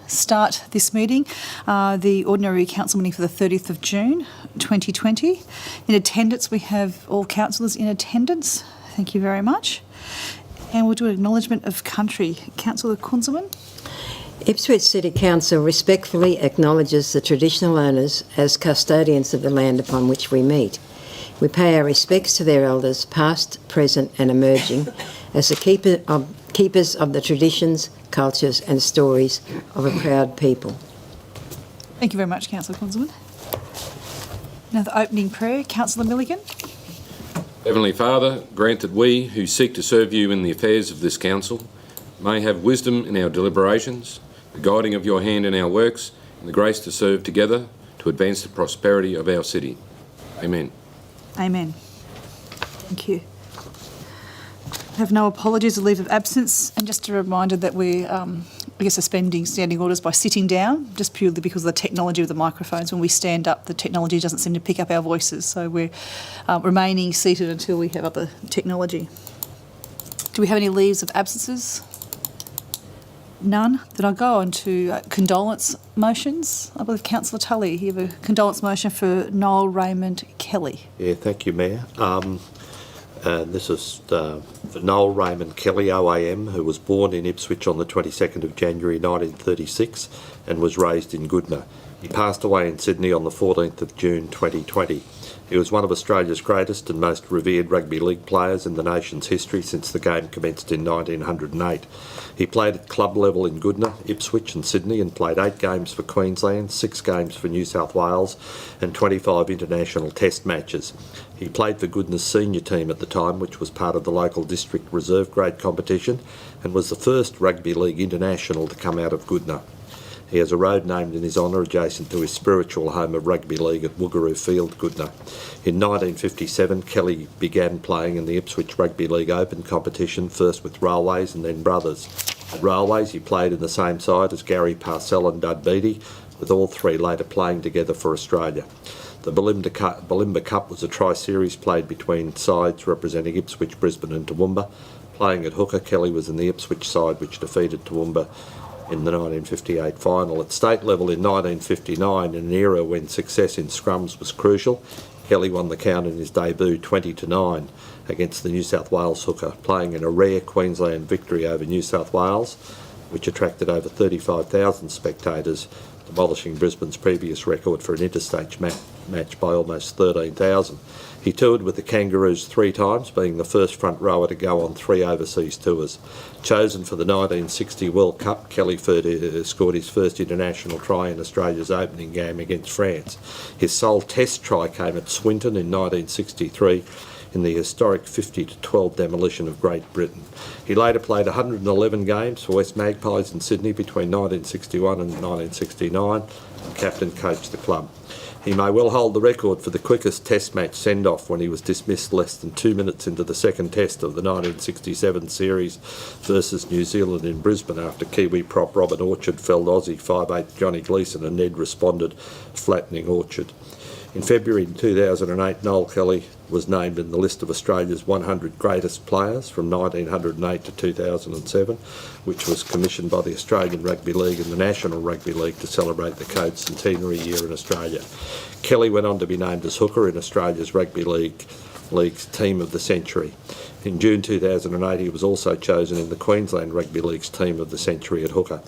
Start this meeting, the ordinary council meeting for the 30th of June 2020. In attendance, we have all councillors in attendance. Thank you very much. And we'll do an acknowledgement of country. Councillor Kunzelman. Ipswich City Council respectfully acknowledges the traditional owners as custodians of the land upon which we meet. We pay our respects to their elders, past, present and emerging, as the keepers of the traditions, cultures and stories of a proud people. Thank you very much, Councillor Kunzelman. Now the opening prayer, Councillor Milligan. Heavenly Father, grant that we who seek to serve you in the affairs of this council may have wisdom in our deliberations, the guiding of your hand in our works, and the grace to serve together to advance the prosperity of our city. Amen. Amen. Thank you. I have no apologies or leave of absence, and just a reminder that we're suspending standing orders by sitting down, just purely because of the technology of the microphones. When we stand up, the technology doesn't seem to pick up our voices, so we're remaining seated until we have other technology. Do we have any leaves of absences? None. Then I'll go on to condolence motions. I believe Councillor Tully, you have a condolence motion for Noel Raymond Kelly. Yeah, thank you, Mayor. This is for Noel Raymond Kelly, OAM, who was born in Ipswich on the 22nd of January 1936 and was raised in Goodna. He passed away in Sydney on the 14th of June 2020. He was one of Australia's greatest and most revered rugby league players in the nation's history since the game commenced in 1908. He played at club level in Goodna, Ipswich and Sydney and played 8 games for Queensland, 6 games for New South Wales and 25 international test matches. He played for Goodna's senior team at the time, which was part of the local district reserve grade competition and was the first rugby league international to come out of Goodna. He has a road named in his honour adjacent to his spiritual home of rugby league at Woogaroo Field, Goodna. In 1957, Kelly began playing in the Ipswich Rugby League Open competition, first with Railways and then Brothers. At Railways, he played in the same side as Gary Parcell and Dud Beattie, with all three later playing together for Australia. The Bulimba Cup was a tri-series played between sides representing Ipswich, Brisbane and Toowoomba. Playing at hooker, Kelly was in the Ipswich side which defeated Toowoomba in the 1958 final. At state level in 1959, in an era when success in scrums was crucial, Kelly won the count in his debut 20-9 against the New South Wales hooker, playing in a rare Queensland victory over New South Wales, which attracted over 35,000 spectators, demolishing Brisbane's previous record for an interstate match by almost 13,000. He toured with the Kangaroos 3 times, being the first front rower to go on 3 overseas tours. Chosen for the 1960 World Cup, Kelly scored his first international try in Australia's opening game against France. His sole test try came at Swinton in 1963 in the historic 50-12 demolition of Great Britain. He later played 111 games for West Magpies in Sydney between 1961 and 1969 and captain-coached the club. He may well hold the record for the quickest test match send-off when he was dismissed less than 2 minutes into the second test of the 1967 series versus New Zealand in Brisbane after Kiwi prop Robin Orchard felled Aussie 5'8" Johnny Gleeson and Ned responded, flattening Orchard. In February 2008, Noel Kelly was named in the list of Australia's 100 greatest players from 1908 to 2007, which was commissioned by the Australian Rugby League and the National Rugby League to celebrate the code's centenary year in Australia. Kelly went on to be named as hooker in Australia's Rugby League's Team of the Century. In June 2008, he was also chosen in the Queensland Rugby League's Team of the Century at hooker.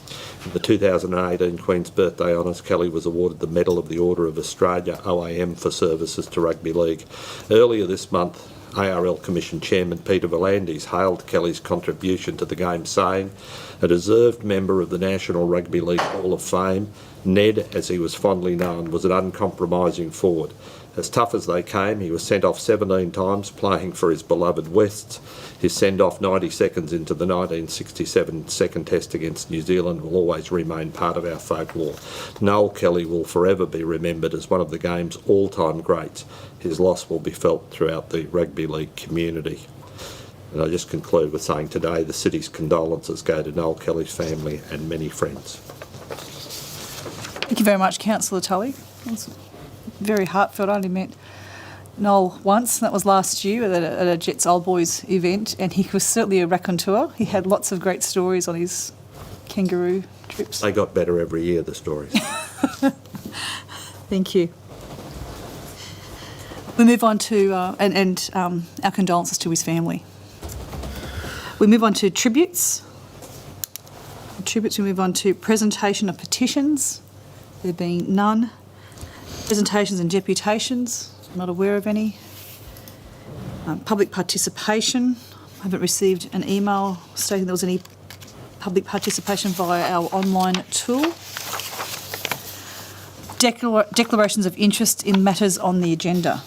In the 2018 Queen's Birthday Honours, Kelly was awarded the Medal of the Order of Australia, OAM, for services to rugby league. Earlier this month, ARL Commission Chairman Peter V'landys hailed Kelly's contribution to the game, saying, "A deserved member of the National Rugby League Hall of Fame, Ned, as he was fondly known, was an uncompromising forward. As tough as they came, he was sent off 17 times playing for his beloved Wests. His send-off 90 seconds into the 1967 second test against New Zealand will always remain part of our folklore. Noel Kelly will forever be remembered as one of the game's all-time greats. His loss will be felt throughout the rugby league community." And I just conclude with saying today the city's condolences go to Noel Kelly's family and many friends. Thank you very much, Councillor Tully. That's very heartfelt. I only met Noel once, and that was last year at a Jets Old Boys event, and he was certainly a raconteur. He had lots of great stories on his kangaroo trips. They got better every year, the stories. Thank you. We move on to, our condolences to his family. We move on to tributes. We move on to presentation of petitions. There being none. Presentations and deputations. I'm not aware of any. Public participation. I haven't received an email stating there was any public participation via our online tool. Declarations of interest in matters on the agenda.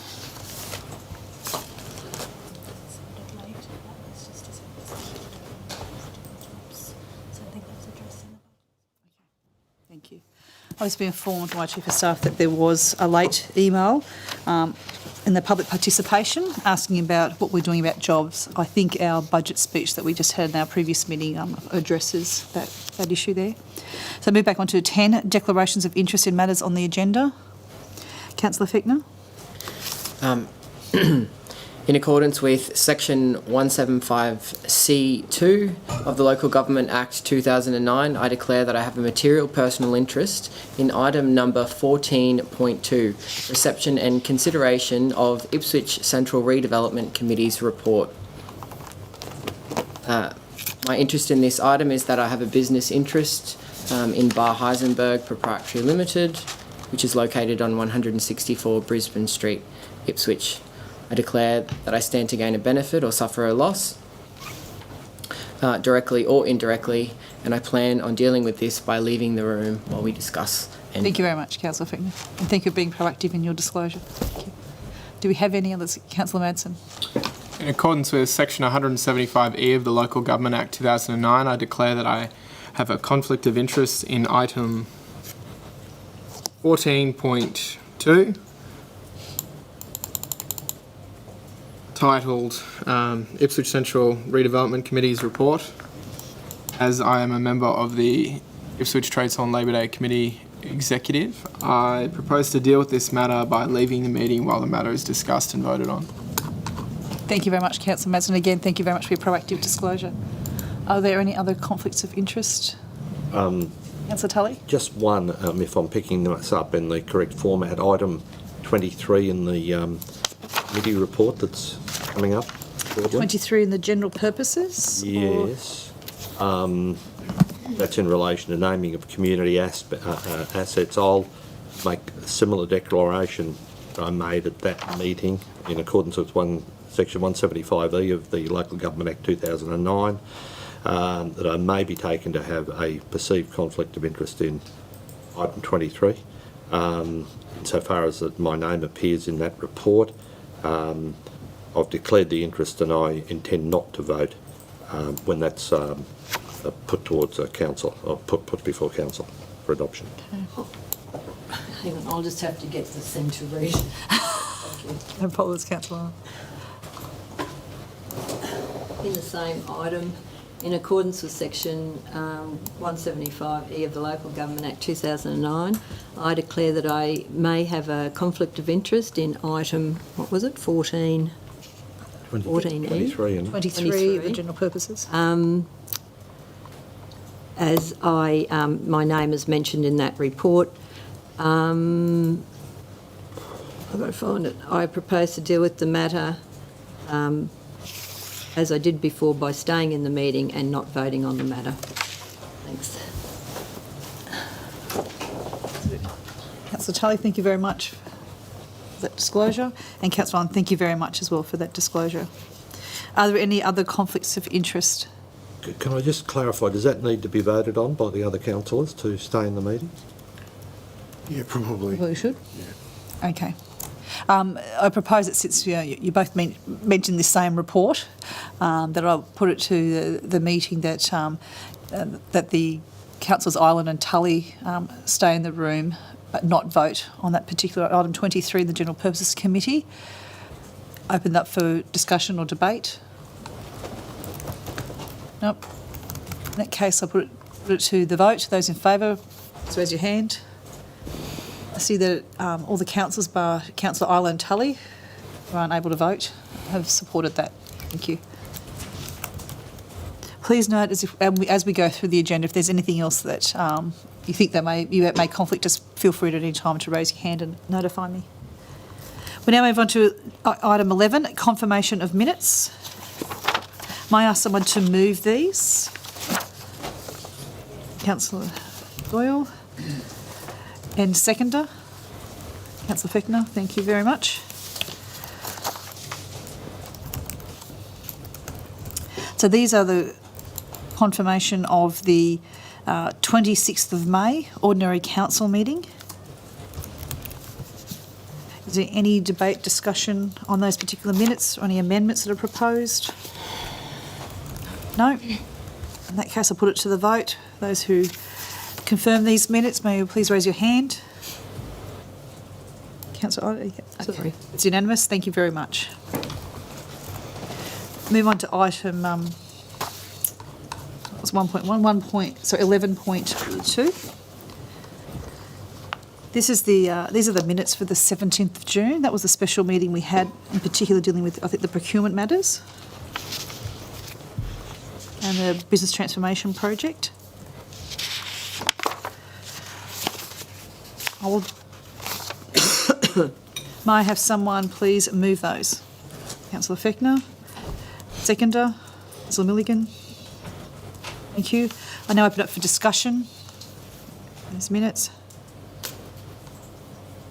Thank you. I was being informed by my Chief of Staff that there was a late email in the public participation asking about what we're doing about jobs. I think our budget speech that we just had in our previous meeting addresses that issue there. So move back on to 10, declarations of interest in matters on the agenda. Councillor Fichtner. In accordance with Section 175C2 of the Local Government Act 2009, I declare that I have a material personal interest in item number 14.2, reception and consideration of Ipswich Central Redevelopment Committee's report. My interest in this item is that I have a business interest in Bar Heisenberg Proprietary Limited, which is located on 164 Brisbane Street, Ipswich. I declare that I stand to gain a benefit or suffer a loss, directly or indirectly, and I plan on dealing with this by leaving the room while we discuss. Thank you very much, Councillor Fichtner, and thank you for being proactive in your disclosure. Thank you. Do we have any others? Councillor Madsen. In accordance with Section 175E of the Local Government Act 2009, I declare that I have a conflict of interest in item 14.2, titled Ipswich Central Redevelopment Committee's report. As I am a member of the Ipswich Trades Hall and Labor Day Committee Executive, I propose to deal with this matter by leaving the meeting while the matter is discussed and voted on. Thank you very much, Councillor Madsen. Again, thank you very much for your proactive disclosure. Are there any other conflicts of interest? Councillor Tully? Just one, if I'm picking this up in the correct format, item 23 in the committee report that's coming up shortly. 23 in the general purposes? Yes. That's in relation to naming of community assets. I'll make a similar declaration I made at that meeting in accordance with Section 175E of the Local Government Act 2009, that I may be taken to have a perceived conflict of interest in item 23. Insofar as that my name appears in that report, I've declared the interest and I intend not to vote when that's put towards a council, or put before council for adoption. Hang on, I'll just have to get this thing to read. No problems, Councillor. In the same item, in accordance with Section 175E of the Local Government Act 2009, I declare that I may have a conflict of interest in item, what was it, 14? 14E? 23. 23, the general purposes. As my name is mentioned in that report. I've got to find it. I propose to deal with the matter as I did before by staying in the meeting and not voting on the matter. Thanks. Councillor Tully, thank you very much for that disclosure. And Councillor Allen, thank you very much as well for that disclosure. Are there any other conflicts of interest? Can I just clarify, does that need to be voted on by the other councillors to stay in the meeting? Yeah, probably. Well, you should? Yeah. Okay. I propose that since you both mentioned this same report, that I'll put it to the meeting that that the councillors Island and Tully stay in the room but not vote on that particular item 23 in the General Purposes Committee. Open up for discussion or debate. Nope. In that case, I'll put it to the vote. Those in favour, please raise your hand. I see that all the councillors, bar Councillor Island and Tully, who aren't able to vote, have supported that. Thank you. Please note as we go through the agenda, if there's anything else that you think you may conflict, just feel free at any time to raise your hand and notify me. We now move on to item 11, confirmation of minutes. May I ask someone to move these? Councillor Doyle. And seconder? Councillor Fechner, thank you very much. So these are the confirmation of the 26th of May Ordinary Council meeting. Is there any debate, discussion on those particular minutes or any amendments that are proposed? No? In that case, I'll put it to the vote. Those who confirm these minutes, may you please raise your hand. Councillor, Sorry. it's unanimous. Thank you very much. Move on to item 11.2. These are the minutes for the 17th of June. That was the special meeting we had, in particular dealing with, I think, the procurement matters and the business transformation project. May I have someone please move those? Councillor Fechner. Seconder, Councillor Milligan. Thank you. I now open up for discussion. Those minutes.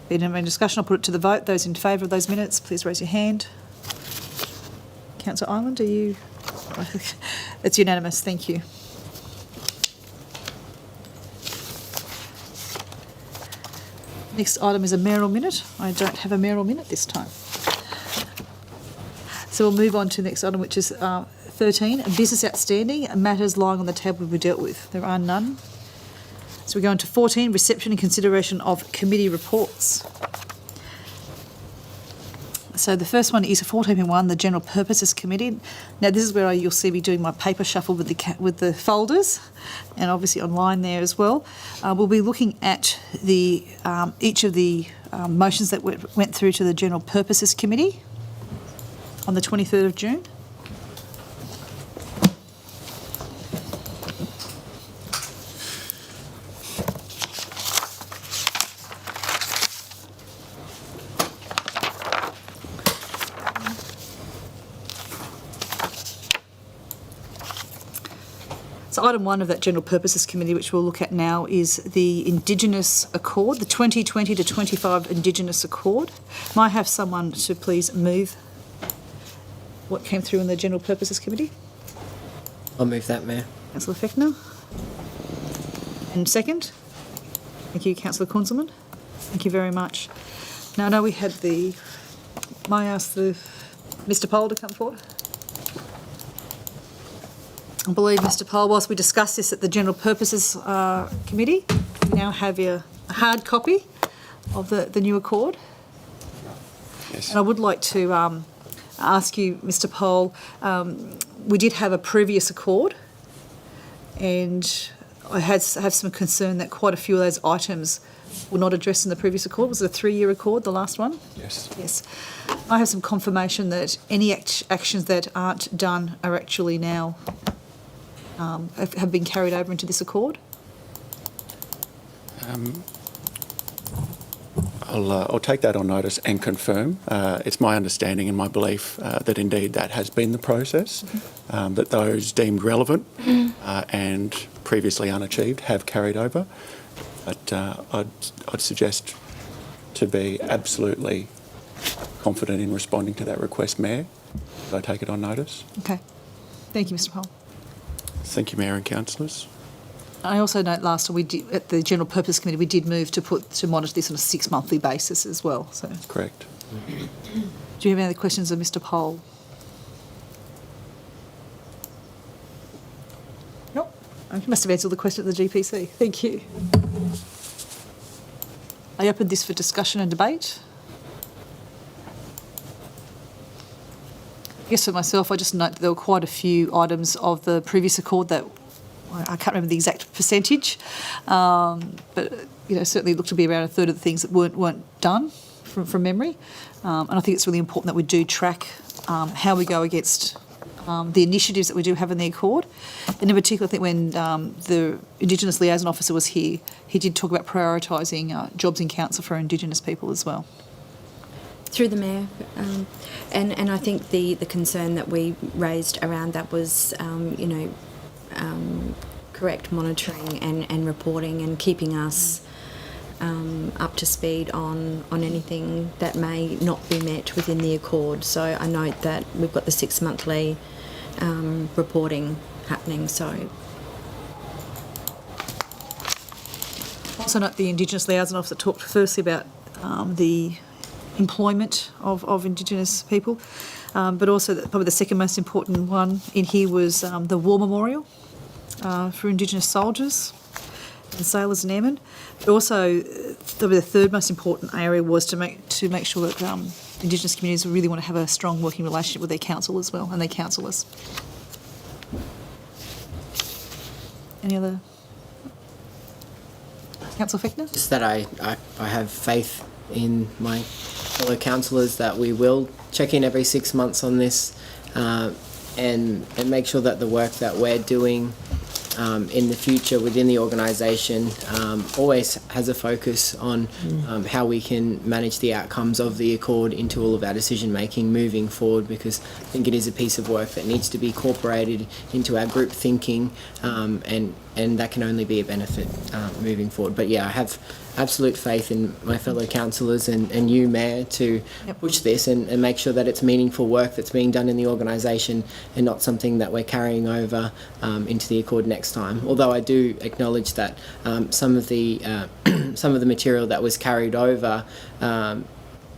Being in discussion, I'll put it to the vote. Those in favour of those minutes, please raise your hand. Councillor Ireland, are you? It's unanimous. Thank you. Next item is a mayoral minute. I don't have a mayoral minute this time. So we'll move on to the next item, which is 13, business outstanding, matters lying on the table to be dealt with. There are none. So we go on to 14, reception and consideration of committee reports. So the first one is 14.1, the General Purposes Committee. Now this is where you'll see me doing my paper shuffle with the folders, and obviously online there as well. We'll be looking at the each of the motions that went through to the General Purposes Committee on the 23rd of June. So item 1 of that General Purposes Committee, which we'll look at now, is the Indigenous Accord, the 2020 to 25 Indigenous Accord. May I have someone to please move what came through in the General Purposes Committee? I'll move that, Mayor. Councillor Fechner. And second? Thank you, Councillor Kunzelman. Thank you very much. Now I know we had the... May I ask Mr Poll to come forward? I believe, Mr Poll, whilst we discussed this at the General Purposes Committee, we now have a hard copy of the new accord. Yes. And I would like to ask you, Mr Poll, we did have a previous accord, and I have some concern that quite a few of those items were not addressed in the previous accord. Was it a 3-year accord, the last one? Yes. Yes. I have some confirmation that any actions that aren't done are actually now have been carried over into this accord. I'll take that on notice and confirm. It's my understanding and my belief that indeed that has been the process, that those deemed relevant and previously unachieved have carried over. But I'd suggest to be absolutely confident in responding to that request, Mayor. I take it on notice. Okay. Thank you, Mr Poll. Thank you, Mayor and councillors. I also note last time at the General Purpose Committee we did move to monitor this on a 6-monthly basis as well. So, Correct. do you have any other questions of Mr Poll? Nope. You must have answered the question at the GPC. Thank you. I opened this for discussion and debate. I guess for myself, I just note that there were quite a few items of the previous accord that I can't remember the exact percentage, but certainly looked to be around a third of the things that weren't done from memory. And I think it's really important that we do track how we go against the initiatives that we do have in the Accord. And in particular, I think when the Indigenous Liaison Officer was here, he did talk about prioritising jobs in council for Indigenous people as well. Through the Mayor, and I think the concern that we raised around that was, correct monitoring and reporting and keeping us up to speed on anything that may not be met within the Accord. So I note that we've got the 6-monthly reporting happening. So Also note the Indigenous Liaison Officer talked firstly about the employment of Indigenous people, but also probably the second most important one in here was the War Memorial for Indigenous soldiers and sailors and airmen. But also, probably the third most important area was to make sure that Indigenous communities really want to have a strong working relationship with their council as well and their councillors. Any other? Councillor Fichtner? Just that I have faith in my fellow councillors that we will check in every 6 months on this and make sure that the work that we're doing in the future within the organisation always has a focus on how we can manage the outcomes of the Accord into all of our decision making moving forward, because I think it is a piece of work that needs to be incorporated into our group thinking, and that can only be a benefit moving forward. But yeah, I have absolute faith in my fellow councillors and you, Mayor, to push this and make sure that it's meaningful work that's being done in the organisation and not something that we're carrying over into the Accord next time. Although I do acknowledge that some of the material that was carried over,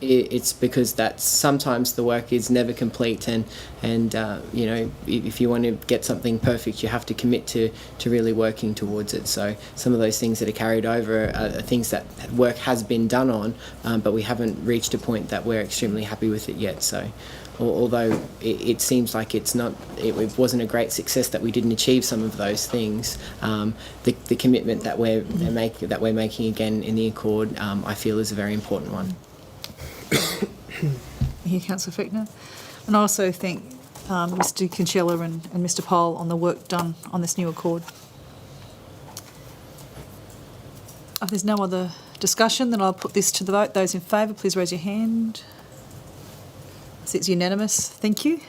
it's because that sometimes the work is never complete, and if you want to get something perfect, you have to commit to really working towards it. So some of those things that are carried over are things that work has been done on, but we haven't reached a point that we're extremely happy with it yet. So although it seems like it wasn't a great success that we didn't achieve some of those things, the commitment that we're making again in the Accord, I feel is a very important one. Thank you, Councillor Fichtner. And I also thank Mr Kinsella and Mr Pole on the work done on this new Accord. If there's no other discussion, then I'll put this to the vote. Those in favour, please raise your hand. I see it's unanimous. Thank you.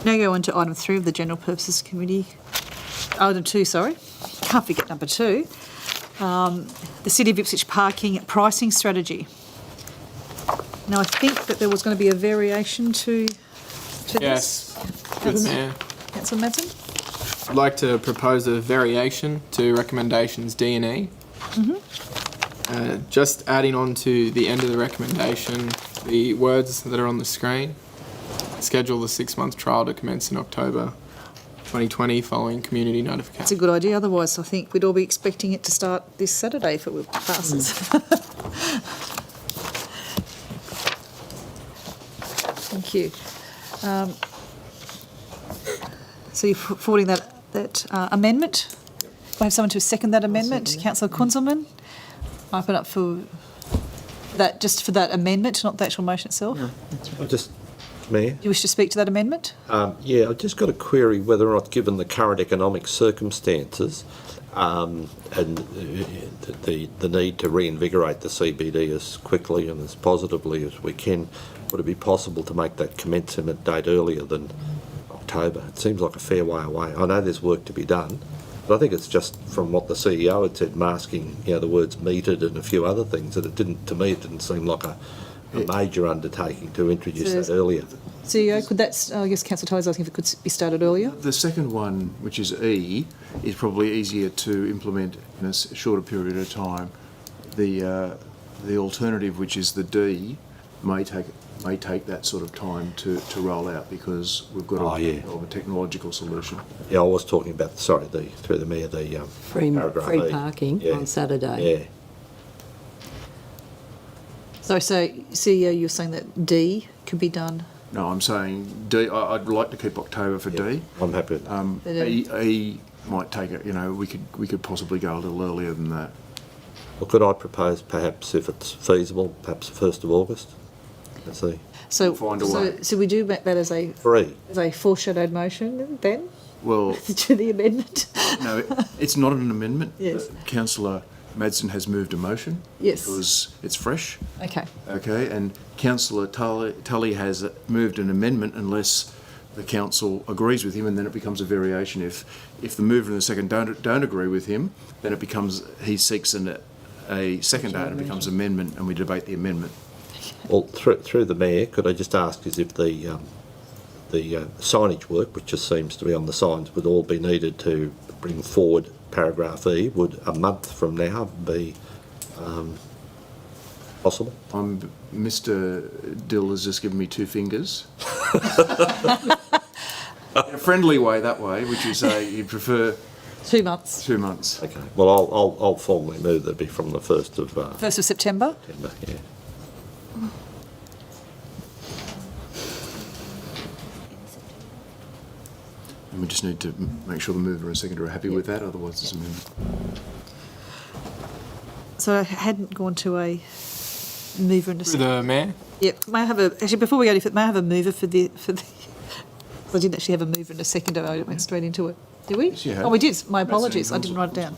Now go on to item 3 of the General Purposes Committee. Item 2, sorry. Can't forget number 2. The City of Ipswich parking pricing strategy. Now, I think that there was going to be a variation to Yes, this. through the Mayor. Councillor Madsen? I'd like to propose a variation to recommendations D and E. Just adding on to the end of the recommendation, the words that are on the screen. Schedule the 6-month trial to commence in October 2020 following community notification. That's a good idea. Otherwise, I think we'd all be expecting it to start this Saturday if it passes. Thank you. So you're forwarding that amendment? I have someone to second that amendment. Councillor Kunzelman? I open up for that, just for that amendment, not the actual motion itself. No, that's right. Mayor? Do you wish to speak to that amendment? Yeah, I've just got a query whether or not, given the current economic circumstances and the need to reinvigorate the CBD as quickly and as positively as we can, would it be possible to make that commencement date earlier than October? It seems like a fair way away. I know there's work to be done, but I think it's just from what the CEO had said, masking the words metered and a few other things, that to me it didn't seem like a major undertaking to introduce that earlier. CEO, could that, I guess Councillor Tully's asking if it could be started earlier? The second one, which is E, is probably easier to implement in a shorter period of time. The alternative, which is the D, may take that sort of time to roll out, because we've got a technological solution. Yeah, I was talking about, through the Mayor, the Free paragraph E. parking on Saturday. Yeah. So CEO, you're saying that D could be done? No, I'm saying D. I'd like to keep October for D. I'm happy with that. E might take it. We could possibly go a little earlier than that. Well, could I propose, perhaps, if it's feasible, perhaps the 1st of August? Let's see. So, Find a way. so we do make that as a 3. foreshadowed motion then Well, to the amendment. no, it's not an amendment. Yes. Councillor Madsen has moved a motion. Yes. Because it's fresh. Okay. Okay, and Councillor Tully has moved an amendment unless the council agrees with him, and then it becomes a variation. If the mover and the second don't agree with him, then it becomes, he seeks a second and it becomes amendment, and we debate the amendment. Well, through the Mayor, could I just ask as if the signage work, which just seems to be on the signs, would all be needed to bring forward paragraph E? Would a month from now be possible? Mr. Dill has just given me 2 fingers. In a friendly way, that way, would you say you'd prefer 2 months. 2 months? Okay. Well, I'll formally move that be from the 1st of 1st of September. September. Yeah. And we just need to make sure the mover and seconder are happy with that, otherwise it's amendment. So I hadn't gone to a mover and a Through the Mayor. Yep. May I have actually before we go any further, may I have a mover for the I didn't actually have a mover and a seconder. I went straight into it. Did we? Yes, you have. Oh, we did. My Madsen apologies. I and didn't write it down.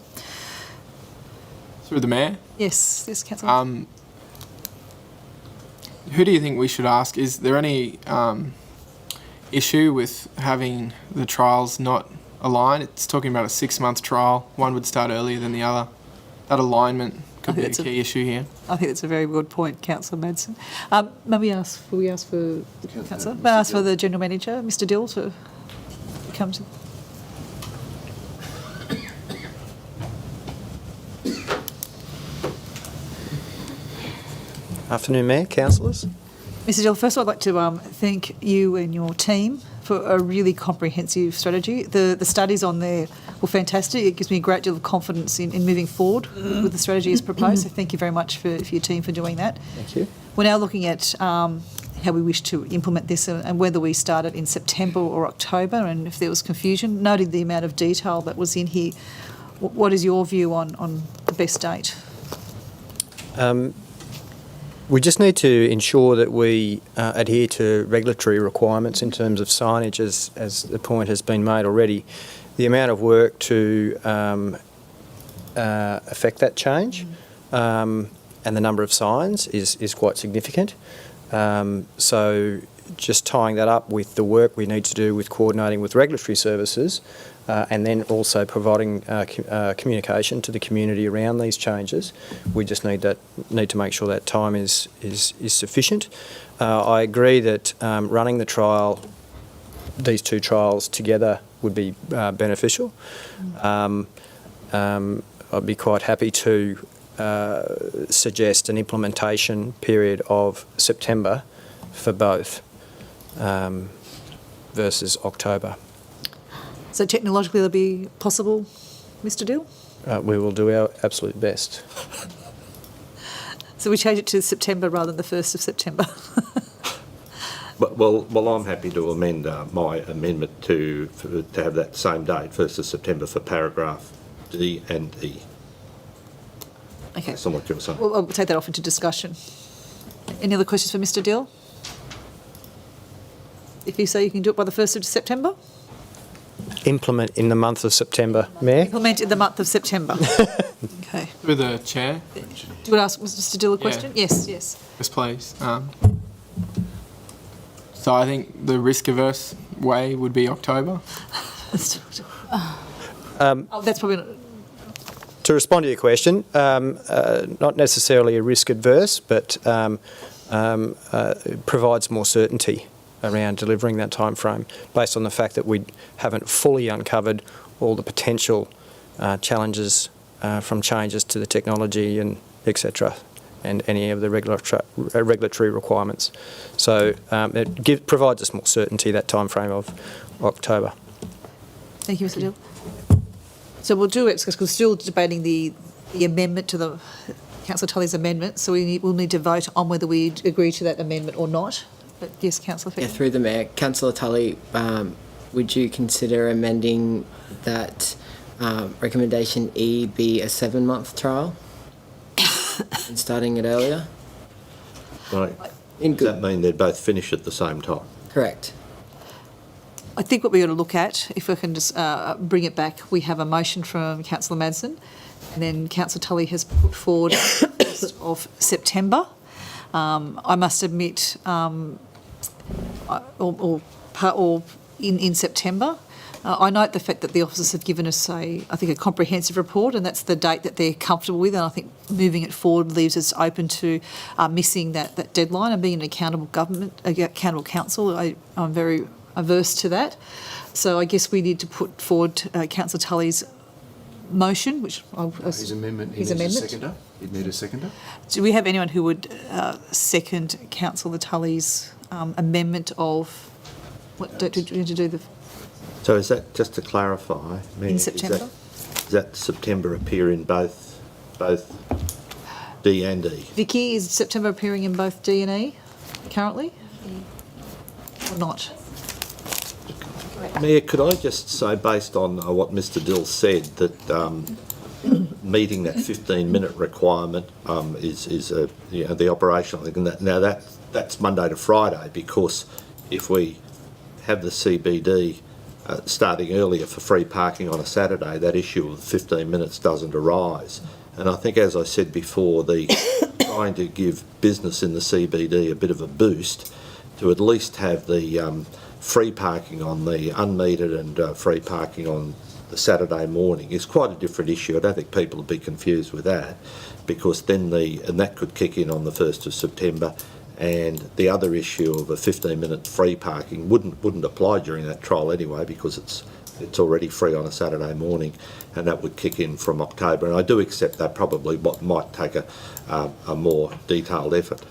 Through the Mayor. Yes, Councillor. Who do you think we should ask? Is there any issue with having the trials not aligned? It's talking about a 6-month trial. One would start earlier than the other. That alignment could be a that's a- key issue here. I think that's a very good point, Councillor Madsen. May we ask for the Councillor? Mr. May I ask for Dill. the General Manager, Mr. Dill, to come to. Afternoon, Mayor, councillors. Mr. Dill, first I'd like to thank you and your team for a really comprehensive strategy. The studies on there were fantastic. It gives me a great deal of confidence in moving forward with the strategy as proposed. So thank you very much for your team for doing that. Thank you. We're now looking at how we wish to implement this and whether we start it in September or October, and if there was confusion, noting the amount of detail that was in here. What is your view on the best date? We just need to ensure that we adhere to regulatory requirements in terms of signage, as the point has been made already. The amount of work to affect that change and the number of signs is quite significant. So just tying that up with the work we need to do with coordinating with regulatory services and then also providing communication to the community around these changes. We just need to make sure that time is sufficient. I agree that running the trial, these 2 trials together, would be beneficial. I'd be quite happy to suggest an implementation period of September for both versus October. So technologically that'll be possible, Mr. Dill? We will do our absolute best. So we change it to September rather than the 1st of September. But, well, I'm happy to amend my amendment to have that same date, 1st of September, for paragraph D and E. Okay. That's not what you're saying. Well, I'll take that off into discussion. Any other questions for Mr. Dill? If you say you can do it by the 1st of September? Implement in the month of September, Mayor. Implement in the month of September. Okay. Through the Chair. Do you want to ask Mr. Dill a question? Yes. Yes, please. So I think the risk-averse way would be October. Oh, that's probably not. To respond to your question, not necessarily a risk adverse, but it provides more certainty around delivering that time frame based on the fact that we haven't fully uncovered all the potential challenges from changes to the technology and etc. and any of the regulatory requirements. So it provides us more certainty, that time frame of October. Thank you, Mr. Dill. So we'll do it because we're still debating the amendment to the Councillor Tully's amendment. So we'll need to vote on whether we agree to that amendment or not. But yes, Councillor Fick. Yeah, through the Mayor, Councillor Tully, would you consider amending that recommendation E be a 7-month trial and starting it earlier? Right. In Does that good. mean they'd both finish at the same time? Correct. I think what we ought to look at, if we can just bring it back, we have a motion from Councillor Madsen, and then Councillor Tully has put forward 1st of September. I must admit, or in September. I note the fact that the officers have given us I think a comprehensive report, and that's the date that they're comfortable with, and I think moving it forward leaves us open to missing that deadline and being an accountable accountable council. I'm very averse to that. So I guess we need to put forward Councillor Tully's motion, which His amendment. His He needs a amendment. seconder. He'd need a seconder. Do we have anyone who would second Councillor Tully's amendment of what do you need to do the So is that, just to clarify, Mayor, in September? Does that September appear in both D and E? Vicky, is September appearing in both D and E currently? Or not? Mayor, could I just say, based on what Mr Dill said, that meeting that 15-minute requirement is the operational thing. Now that's Monday to Friday, because if we have the CBD starting earlier for free parking on a Saturday, that issue of 15 minutes doesn't arise. And I think, as I said before, trying to give business in the CBD a bit of a boost to at least have the free parking on the unmetered and free parking on the Saturday morning is quite a different issue. I don't think people would be confused with that, because then that could kick in on the 1st of September, and the other issue of a 15-minute free parking wouldn't apply during that trial anyway, because it's already free on a Saturday morning, and that would kick in from October. And I do accept that probably might take a more detailed effort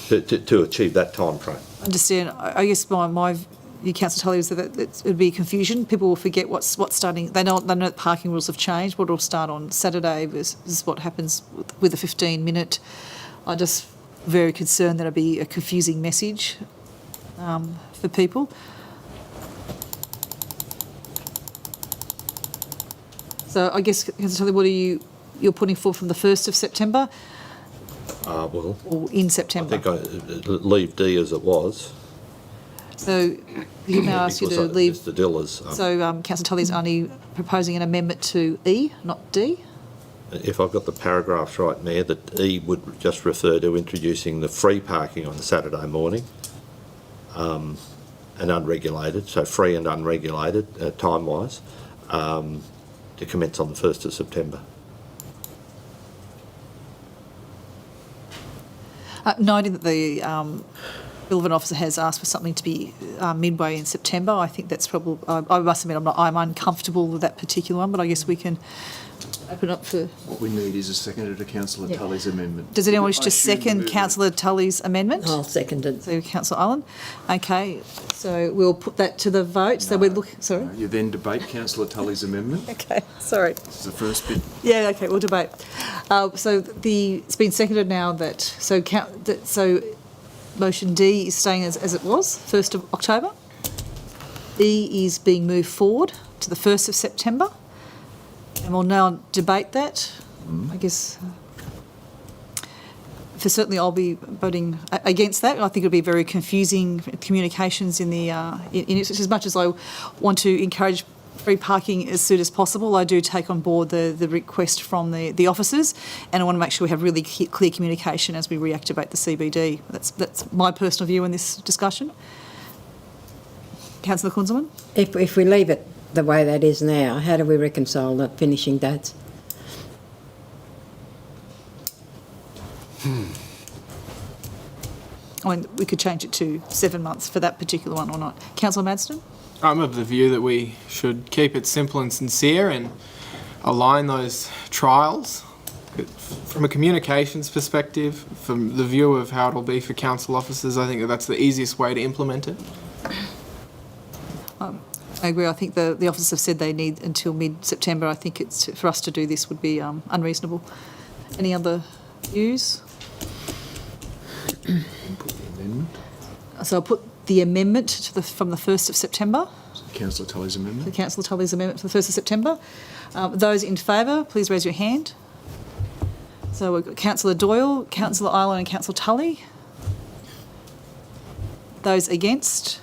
to achieve that time frame. Understand. I guess my view, Councillor Tully, is that it would be confusion. People will forget what's starting. They know that parking rules have changed. What will start on Saturday is what happens with a 15-minute. I'm just very concerned that it'll be a confusing message for people. So I guess, Councillor Tully, what are you're putting forward from the 1st of September? Well, Or in I September? think leave D as it was. So you now ask you to because leave. Mr Dill has, So Councillor Tully's only proposing an amendment to E, not D. if I've got the paragraphs right, Mayor, that E would just refer to introducing the free parking on the Saturday morning, and unregulated, so free and unregulated time-wise, to commence on the 1st of September. Noting that the relevant officer has asked for something to be midway in September, I think that's probably. I must admit, I'm uncomfortable with that particular one, but I guess we can open up for. What we need is a seconder to Councillor Tully's amendment. Does anyone wish I to assume second movement- Councillor Tully's amendment? I'll second it. So Councillor Allen. Okay, so we'll put that to the vote. So we're looking. Sorry. You then debate Councillor Tully's amendment. Okay, sorry. This is the first bit. Yeah, okay, we'll debate. So it's been seconded now so motion D is staying as it was, 1st of October. E is being moved forward to the 1st of September. And we'll now debate that. I guess certainly I'll be voting against that. I think it'll be very confusing communications in it. As much as I want to encourage free parking as soon as possible, I do take on board the request from the officers, and I want to make sure we have really clear communication as we reactivate the CBD. That's my personal view in this discussion. Councillor Kunzelman? If we leave it the way that is now, how do we reconcile the finishing dates? I mean, we could change it to 7 months for that particular one or not. Councillor Madston? I'm of the view that we should keep it simple and sincere and align those trials. From a communications perspective, from the view of how it'll be for council officers, I think that's the easiest way to implement it. I agree. I think the officers have said they need until mid-September. I think for us to do this would be unreasonable. Any other views? So I'll put the amendment from the 1st of September. Councillor Tully's amendment. The Councillor Tully's amendment for the 1st of September. Those in favour, please raise your hand. So we've got Councillor Doyle, Councillor Ireland and Councillor Tully. Those against?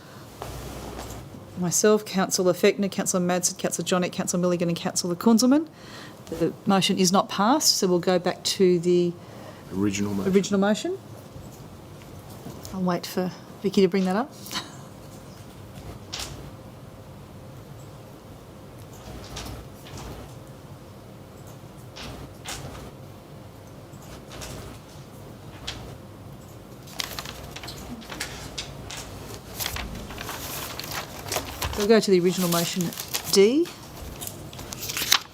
Myself, Councillor Fechner, Councillor Madsen, Councillor Johnnick, Councillor Milligan and Councillor Kunzelman. The motion is not passed, so we'll go back to the Original motion. I'll wait for Vicky to bring that up. We'll go to the original motion D.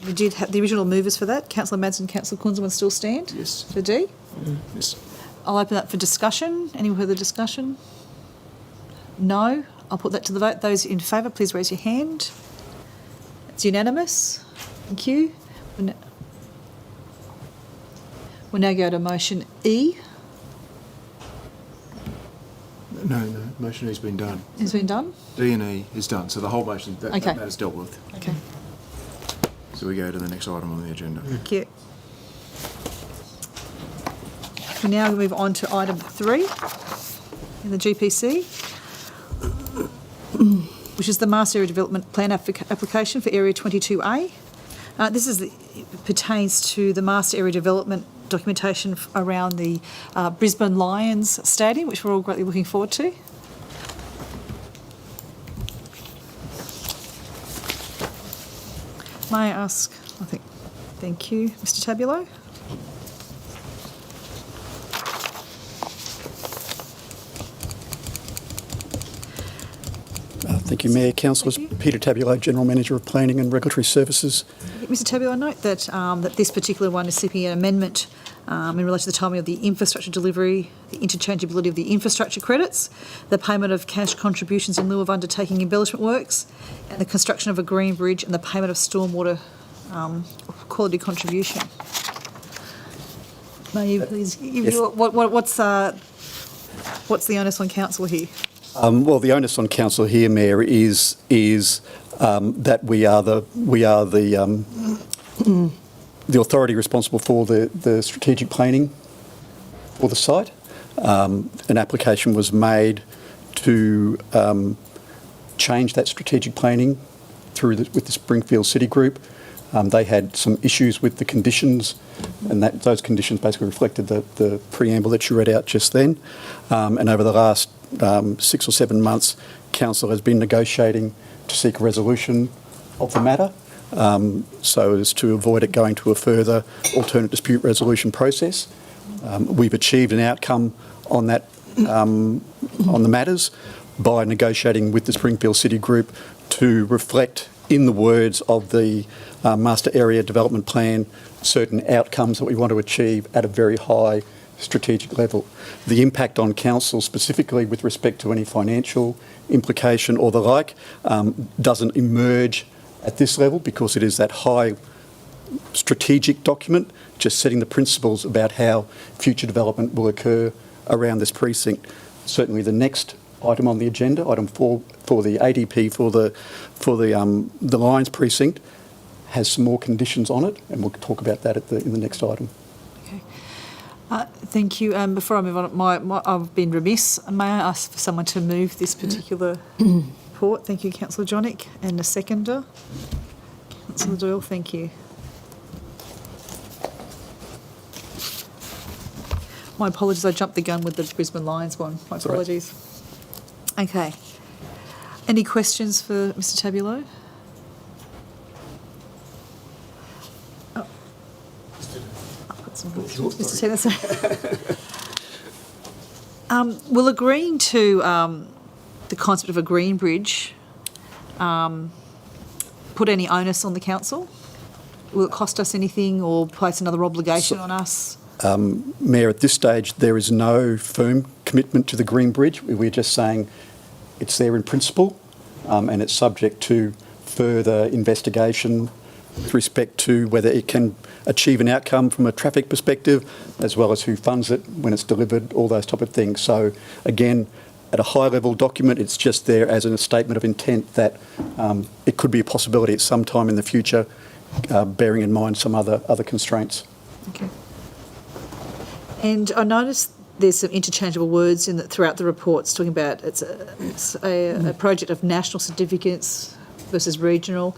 We did have the original movers for that. Councillor Madsen, Councillor Kunzelman still stand? Yes. For D? Yes. I'll open that for discussion. Any further discussion? No. I'll put that to the vote. Those in favour, please raise your hand. It's unanimous. Thank you. We'll now go to motion E. No, motion E's been done. Has been done? D and E is done, so the whole motion, that Okay. matter's dealt with. Okay. So we go to the next item on the agenda. Thank you. We now move on to item 3 in the GPC, which is the Master Area Development Plan application for Area 22A. This pertains to the Master Area Development documentation around the Brisbane Lions Stadium, which we're all greatly looking forward to. May I ask, thank you, Mr Tabulo. Thank you, Mayor, Councillors. Thank you. Peter Tabulo, General Manager of Planning and Regulatory Services. Mr Tabulo, I note that that this particular one is seeking an amendment in relation to the timing of the infrastructure delivery, the interchangeability of the infrastructure credits, the payment of cash contributions in lieu of undertaking embellishment works, and the construction of a green bridge and the payment of stormwater quality contribution. May you please give Yes. what's the onus on council here? Well, the onus on council here, Mayor, is that we are the authority responsible for the strategic planning for the site. An application was made to change that strategic planning with the Springfield City Group. They had some issues with the conditions, and those conditions basically reflected the preamble that you read out just then. And over the last 6 or 7 months, council has been negotiating to seek a resolution of the matter, so as to avoid it going to a further alternate dispute resolution process. We've achieved an outcome on that on the matters by negotiating with the Springfield City Group to reflect in the words of the Master Area Development Plan certain outcomes that we want to achieve at a very high strategic level. The impact on council, specifically with respect to any financial implication or the like, doesn't emerge at this level because it is that high strategic document, just setting the principles about how future development will occur around this precinct. Certainly the next item on the agenda, item 4 for the ADP for the Lions precinct, has some more conditions on it, and we'll talk about that in the next item. Okay. Thank you. Before I move on, I've been remiss. May I ask for someone to move this particular report? Thank you, Councillor Johnnick, and a seconder. Councillor Doyle, thank you. My apologies, I jumped the gun with the Brisbane Lions one. My apologies. Okay. Any questions for Mr Tabulo? Oh. Mr Taylor, sorry. Will agreeing to the concept of a green bridge put any onus on the council? Will it cost us anything or place another obligation on us? Mayor, at this stage, there is no firm commitment to the green bridge. We're just saying it's there in principle, and it's subject to further investigation with respect to whether it can achieve an outcome from a traffic perspective, as well as who funds it when it's delivered, all those type of things. So again, at a high level document, it's just there as a statement of intent that it could be a possibility at some time in the future, bearing in mind some other constraints. Okay. And I noticed there's some interchangeable words throughout the reports talking about it's a project of national significance versus regional.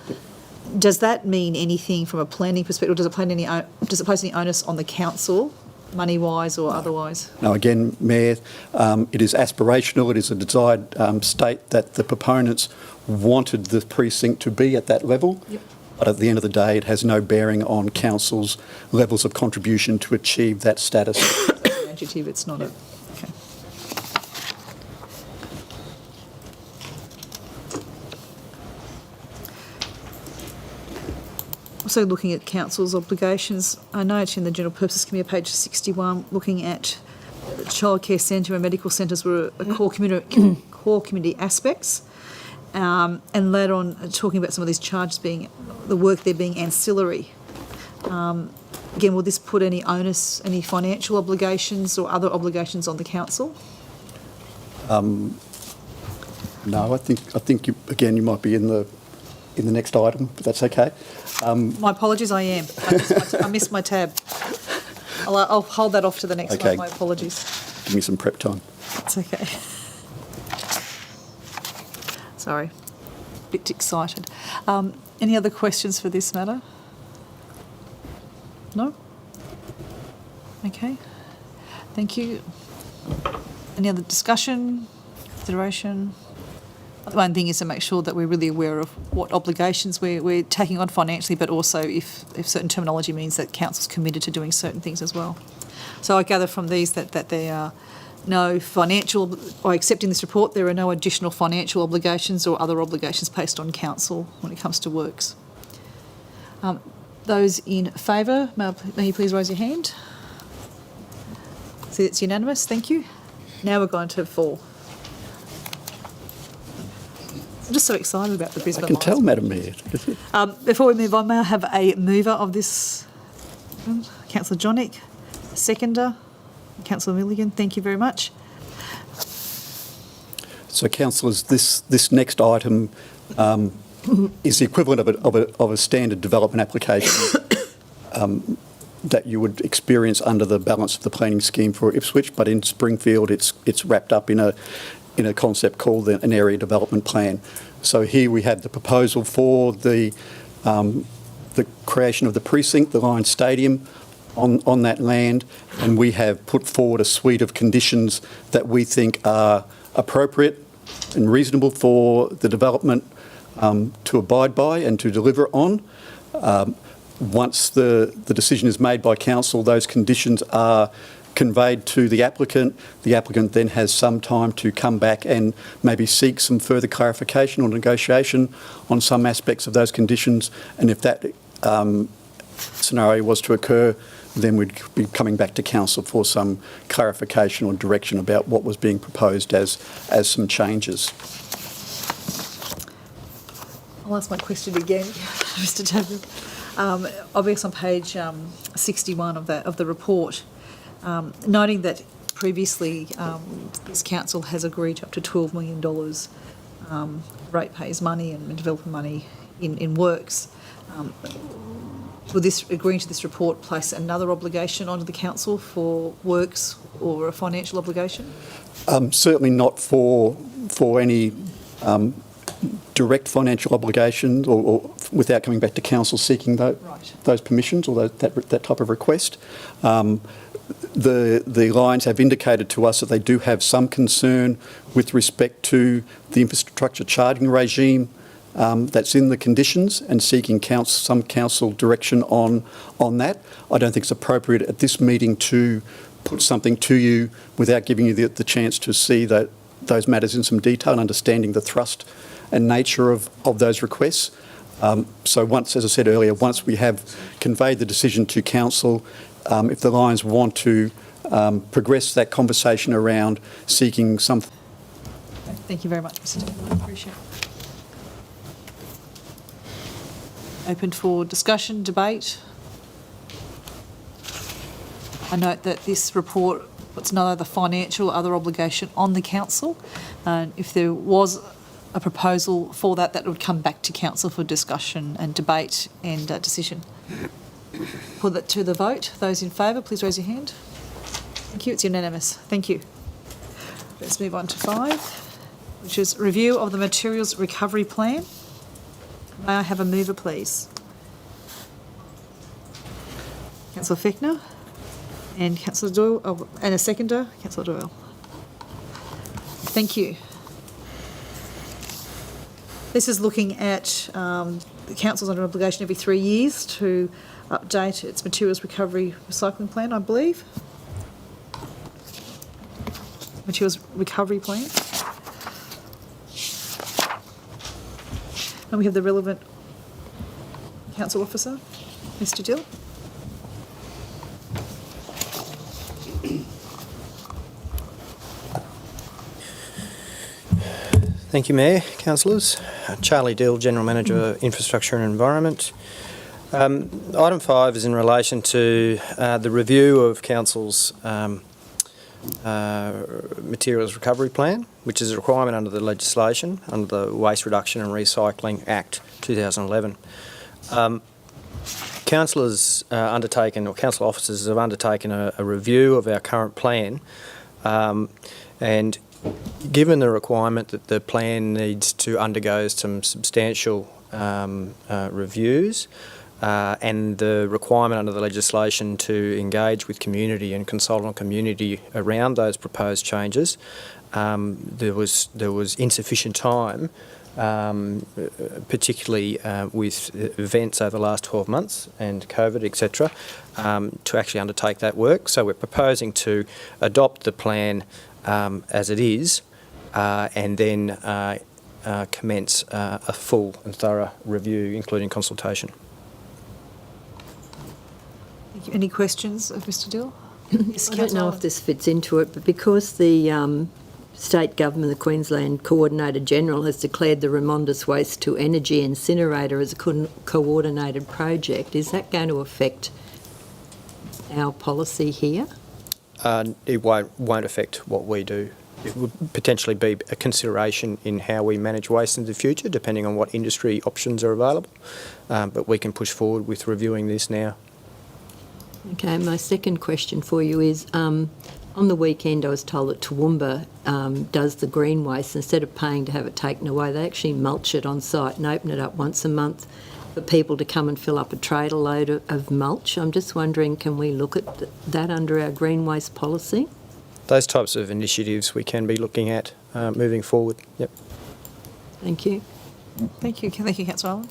Does that mean anything from a planning perspective? Or does it place any onus on the council, money-wise or otherwise? No, again, Mayor, it is aspirational. It is a desired state that the proponents wanted the precinct to be at that level. Yep. But at the end of the day, it has no bearing on council's levels of contribution to achieve that status. That's an adjective, it's not a... Okay. Also looking at council's obligations, I note in the General Purposes Committee, page 61, looking at childcare centre and medical centres were a core community aspects, and later on talking about some of these charges being, the work there being ancillary. Again, will this put any onus, any financial obligations or other obligations on the council? No, I think you, again, you might be in the next item, but that's okay. My apologies, I am. I missed my tab. I'll hold that off to the next Okay. one. My apologies. Give me some prep time. It's okay. Sorry. Bit excited. Any other questions for this matter? No? Okay. Thank you. Any other discussion, consideration? One thing is to make sure that we're really aware of what obligations we're taking on financially, but also if certain terminology means that council's committed to doing certain things as well. So I gather from these that there are no financial, by accepting this report, there are no additional financial obligations or other obligations placed on council when it comes to works. Those in favour, may you please raise your hand? See, it's unanimous, thank you. Now we're going to 4. I'm just so excited about the Brisbane I can Lions. tell, Madam Mayor. Before we move on, may I have a mover of this? Councillor Johnick, seconder, Councillor Milligan, thank you very much. So, councillors, this next item is the equivalent of a standard development application that you would experience under the balance of the planning scheme for Ipswich, but in Springfield it's wrapped up in a concept called an area development plan. So here we have the proposal for the creation of the precinct, the Lions Stadium, on that land, and we have put forward a suite of conditions that we think are appropriate and reasonable for the development to abide by and to deliver on. Once the decision is made by council, those conditions are conveyed to the applicant. The applicant then has some time to come back and maybe seek some further clarification or negotiation on some aspects of those conditions. And if that scenario was to occur, then we'd be coming back to council for some clarification or direction about what was being proposed as some changes. I'll ask my question again, Mr. Taylor. Obviously on page 61 of the report, noting that previously this council has agreed to up to $12 million ratepayers money and developer money in works. Will this agreeing to this report place another obligation onto the council for works or a financial obligation? Certainly not for any direct financial obligations or without coming back to council seeking those permissions or that type of request. The Lions have indicated to us that they do have some concern with respect to the infrastructure charging regime that's in the conditions and seeking some council direction on that. I don't think it's appropriate at this meeting to put something to you without giving you the chance to see those matters in some detail and understanding the thrust and nature of those requests. So once, as I said earlier, once we have conveyed the decision to council, if the Lions want to progress that conversation around seeking some... Thank you very much, Mr. Taylor. I appreciate it. Open for discussion, debate. I note that this report puts no other financial or other obligation on the council. And if there was a proposal for that would come back to council for discussion and debate and decision. Put that to the vote. Those in favour, please raise your hand. Thank you. It's unanimous. Thank you. Let's move on to 5, which is review of the materials recovery plan. May I have a mover, please? Councillor Fechner and Councillor Doyle, and a seconder, Councillor Doyle. Thank you. This is looking at the council's under obligation every 3 years to update its materials recovery recycling plan, I believe. Materials recovery plan. And we have the relevant council officer, Mr. Dill. Thank you, Mayor, councillors. Charlie Dill, General Manager, Infrastructure and Environment. Item 5 is in relation to the review of Council's Materials Recovery Plan, which is a requirement under the legislation, under the Waste Reduction and Recycling Act 2011. Councillors undertaken, or council officers have undertaken a review of our current plan, and given the requirement that the plan needs to undergo some substantial reviews and the requirement under the legislation to engage with community and consult on community around those proposed changes, there was insufficient time, particularly with events over the last 12 months and COVID, etc., to actually undertake that work. So we're proposing to adopt the plan as it is, and then commence a full and thorough review, including consultation. Thank you. Any questions of Mr. Dill? Yes, I don't know if this fits into it, but because the state government, the Queensland Coordinator General, has declared the Remondis Waste to Energy incinerator as a coordinated project, is that going to affect our policy here? It won't affect what we do. It would potentially be a consideration in how we manage waste in the future, depending on what industry options are available. But we can push forward with reviewing this now. Okay, my second question for you is, on the weekend I was told that Toowoomba does the green waste. Instead of paying to have it taken away, they actually mulch it on site and open it up once a month for people to come and fill up a trailer load of mulch. I'm just wondering, can we look at that under our green waste policy? Those types of initiatives we can be looking at moving forward. Yep. Thank you. Thank you. Thank you, Councillor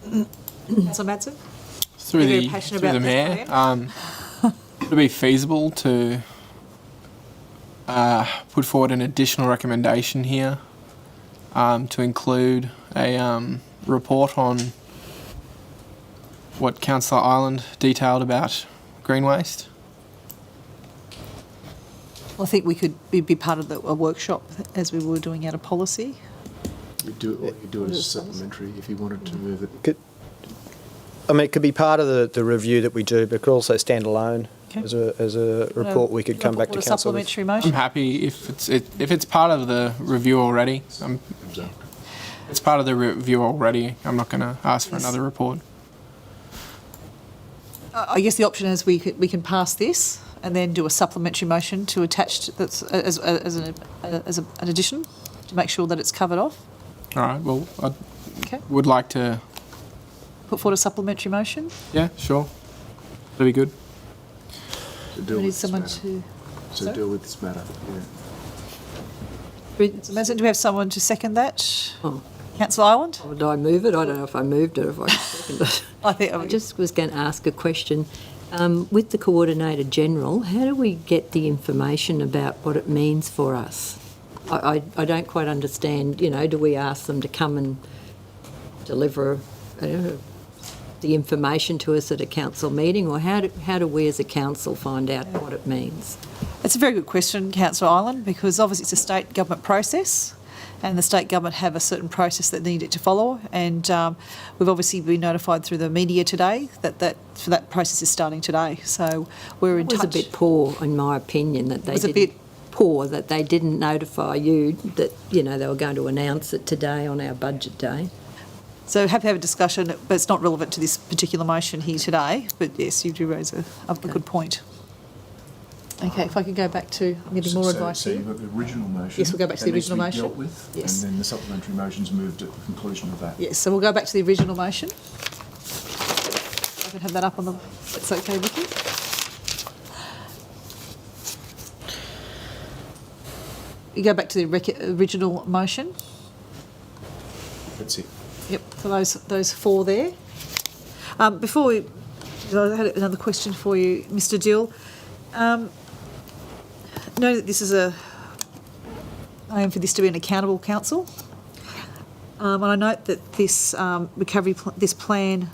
Allen. Councillor Madsen? Through You're very the, passionate through about the this Mayor, would it be feasible to put forward an additional recommendation here to include a report on what Councillor Ireland detailed about green waste? Well, I think we could be part of a workshop as we were doing out a policy. You could do it as supplementary if you wanted to move it. It could be part of the review that we do, but it could also stand alone Okay. as a report we could come back to What a council with. supplementary I'm motion. happy if it's part of the review already. It's part of the review already. I'm not going to ask for Yes. another report. I guess the option is we can pass this and then do a supplementary motion to attach that's as an addition to make sure that it's covered off. All right. Well, I Okay. would like to. Put forward a supplementary motion. Yeah, sure. That'd be good. To We deal need with this someone matter. to. So Sorry? deal with this matter. Yeah. Do we have someone to second that? Oh. Councillor Ireland? Or did I move it? I don't know if I moved it or if I seconded it. I think I just was going to ask a question. With the Coordinator General, how do we get the information about what it means for us? I don't quite understand, do we ask them to come and deliver the information to us at a council meeting, or how do we as a council find out what it means? It's a very good question, Councillor Ireland, because obviously it's a state government process and the state government have a certain process that they need it to follow, and we've obviously been notified through the media today that process is starting today. So we're in touch. It was a bit poor, in my opinion, that they didn't notify you that, they were going to announce it today on our budget day. So happy to have a discussion, but it's not relevant to this particular motion here today. But yes, you do raise a good point. Okay, if I could go back to, I'm getting more advice So here. you've got the original motion. Yes, we'll go back to the that needs original be motion. dealt with, Yes. and then the supplementary motion's moved at the conclusion of that. Yes, so we'll go back to the original motion. I can have that up on the, it's okay, Vicky? You go back to the original motion. That's it. Yep, for those four there. Before we, I had another question for you, Mr. Dill. Know that this is I aim for this to be an accountable council. And I note that this this plan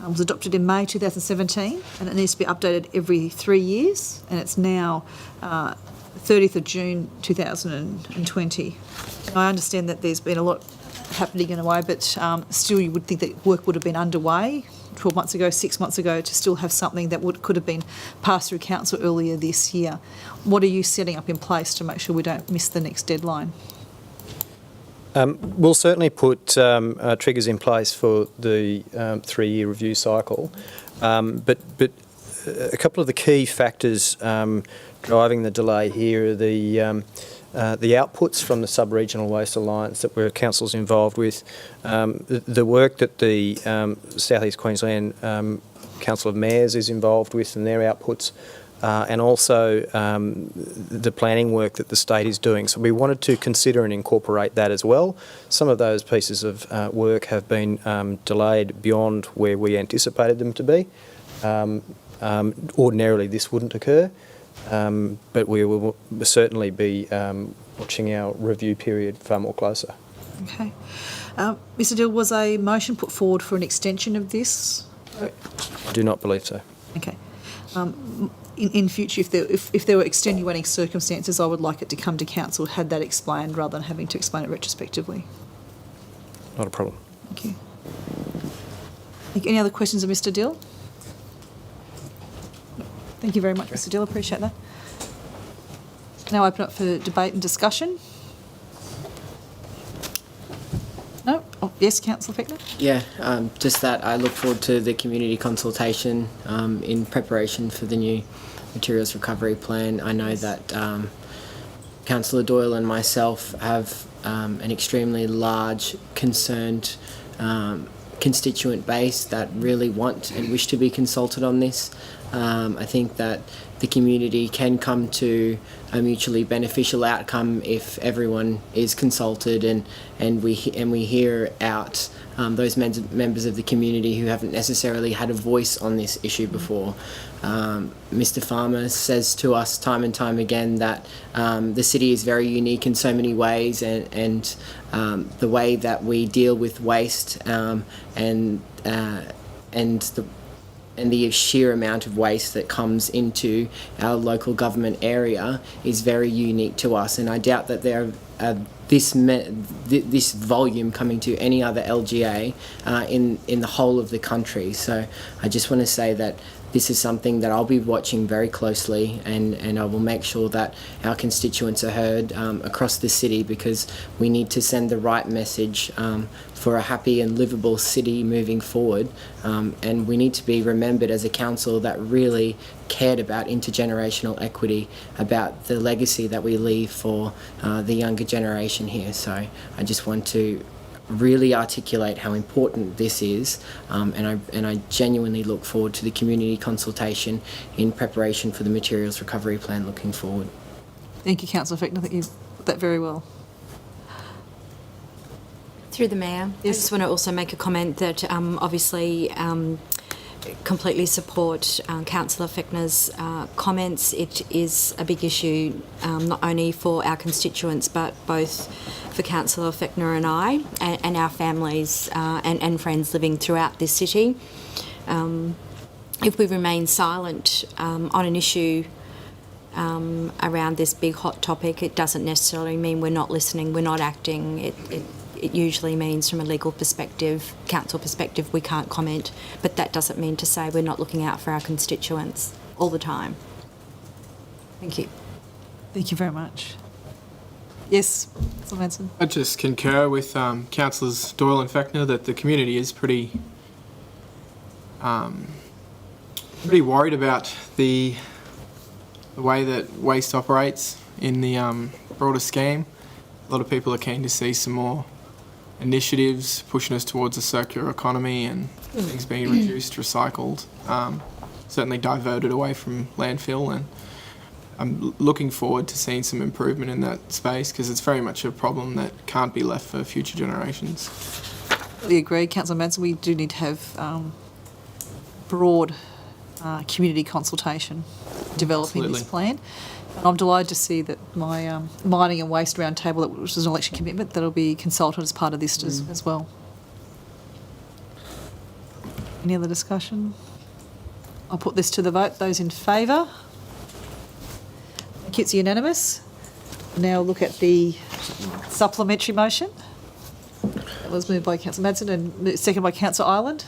was adopted in May 2017, and it needs to be updated every 3 years, and it's now 30th of June 2020. And I understand that there's been a lot happening in a way, but still you would think that work would have been underway 12 months ago, 6 months ago, to still have something that could have been passed through council earlier this year. What are you setting up in place to make sure we don't miss the next deadline? We'll certainly put triggers in place for the 3-year review cycle, but a couple of the key factors driving the delay here are the outputs from the Sub-Regional Waste Alliance that council's involved with, the work that the South East Queensland Council of Mayors is involved with and their outputs, and also the planning work that the state is doing. So we wanted to consider and incorporate that as well. Some of those pieces of work have been delayed beyond where we anticipated them to be. Ordinarily this wouldn't occur, but we will certainly be watching our review period far more closer. Okay. Mr. Dill, was a motion put forward for an extension of this? I do not believe so. Okay. In future, if there were extenuating circumstances, I would like it to come to council, had that explained, rather than having to explain it retrospectively. Not a problem. Thank you. Any other questions of Mr. Dill? Thank you very much, Mr. Dill. Appreciate that. Now open up for debate and discussion. No? Oh, yes, Councillor Fickner? Yeah, just that I look forward to the community consultation in preparation for the new materials recovery plan. I know that Councillor Doyle and myself have an extremely large, concerned constituent base that really want and wish to be consulted on this. I think that the community can come to a mutually beneficial outcome if everyone is consulted and we hear out those members of the community who haven't necessarily had a voice on this issue before. Mr. Farmer says to us time and time again that the city is very unique in so many ways, and the way that we deal with waste and the sheer amount of waste that comes into our local government area is very unique to us, and I doubt that there are this volume coming to any other LGA in the whole of the country. So I just want to say that this is something that I'll be watching very closely, and I will make sure that our constituents are heard across the city, because we need to send the right message for a happy and livable city moving forward, and we need to be remembered as a council that really cared about intergenerational equity, about the legacy that we leave for the younger generation here. So I just want to really articulate how important this is, and I genuinely look forward to the community consultation in preparation for the materials recovery plan looking forward. Thank you, Councillor Fickner. I think you've put that very well. Through the Mayor, Yes. I just want to also make a comment that obviously completely support Councillor Fickner's comments. It is a big issue, not only for our constituents, but both for Councillor Fickner and I, and our families and friends living throughout this city. If we remain silent on an issue around this big hot topic, it doesn't necessarily mean we're not listening, we're not acting. It usually means, from a legal perspective, council perspective, we can't comment, but that doesn't mean to say we're not looking out for our constituents all the time. Thank you. Thank you very much. Yes, Councillor Manson. I just concur with Councillors Doyle and Fickner that the community is pretty worried about the the way that waste operates in the broader scheme. A lot of people are keen to see some more initiatives pushing us towards a circular economy and things being reduced, recycled, certainly diverted away from landfill, and I'm looking forward to seeing some improvement in that space because it's very much a problem that can't be left for future generations. We agree, Councillor Madsen, we do need to have broad community consultation developing this plan. And I'm delighted to see that my mining and waste roundtable, which is an election commitment, that'll be consulted as part of this as well. Any other discussion? I'll put this to the vote. Those in favour? Thank you, it's unanimous. Now look at the supplementary motion. That was moved by Councillor Madsen and seconded by Councillor Ireland.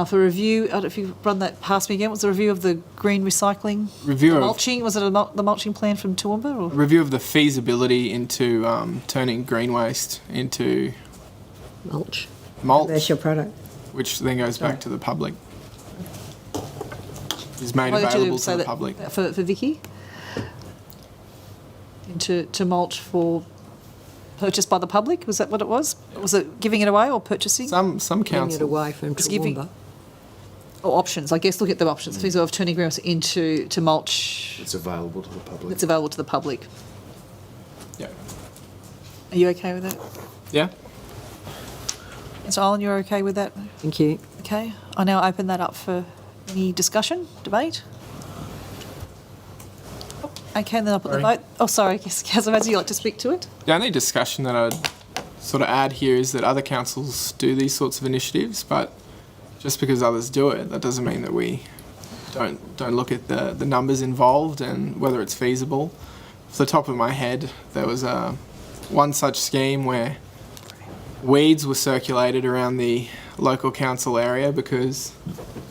For review, I don't know if you run that past me again, was the review of the green recycling? Mulching, was it the mulching plan from Toowoomba? Or? Review of the feasibility into turning green waste into Mulch. mulch, Product. which then goes back to the public. Is made Why don't you available say to the that public. For Vicky? To mulch for purchase by the public? Was that what it was? Was it giving it away or purchasing? Some Bring it council. away from It's giving- Toowoomba. Or options, I guess. Look at the options. Feasible of turning green waste into mulch It's available to the public. that's available to the public. Yeah. Are you okay with that? Yeah. So, Alan, you're okay with that? Thank you. Okay. I now open that up for any discussion, debate. Okay, then I'll put the Sorry. vote. Oh, sorry. Yes, Councillor Madsen, you'd like to speak to it? The only discussion that I'd sort of add here is that other councils do these sorts of initiatives, but just because others do it, that doesn't mean that we don't look at the numbers involved and whether it's feasible. Off the top of my head, there was one such scheme where weeds were circulated around the local council area because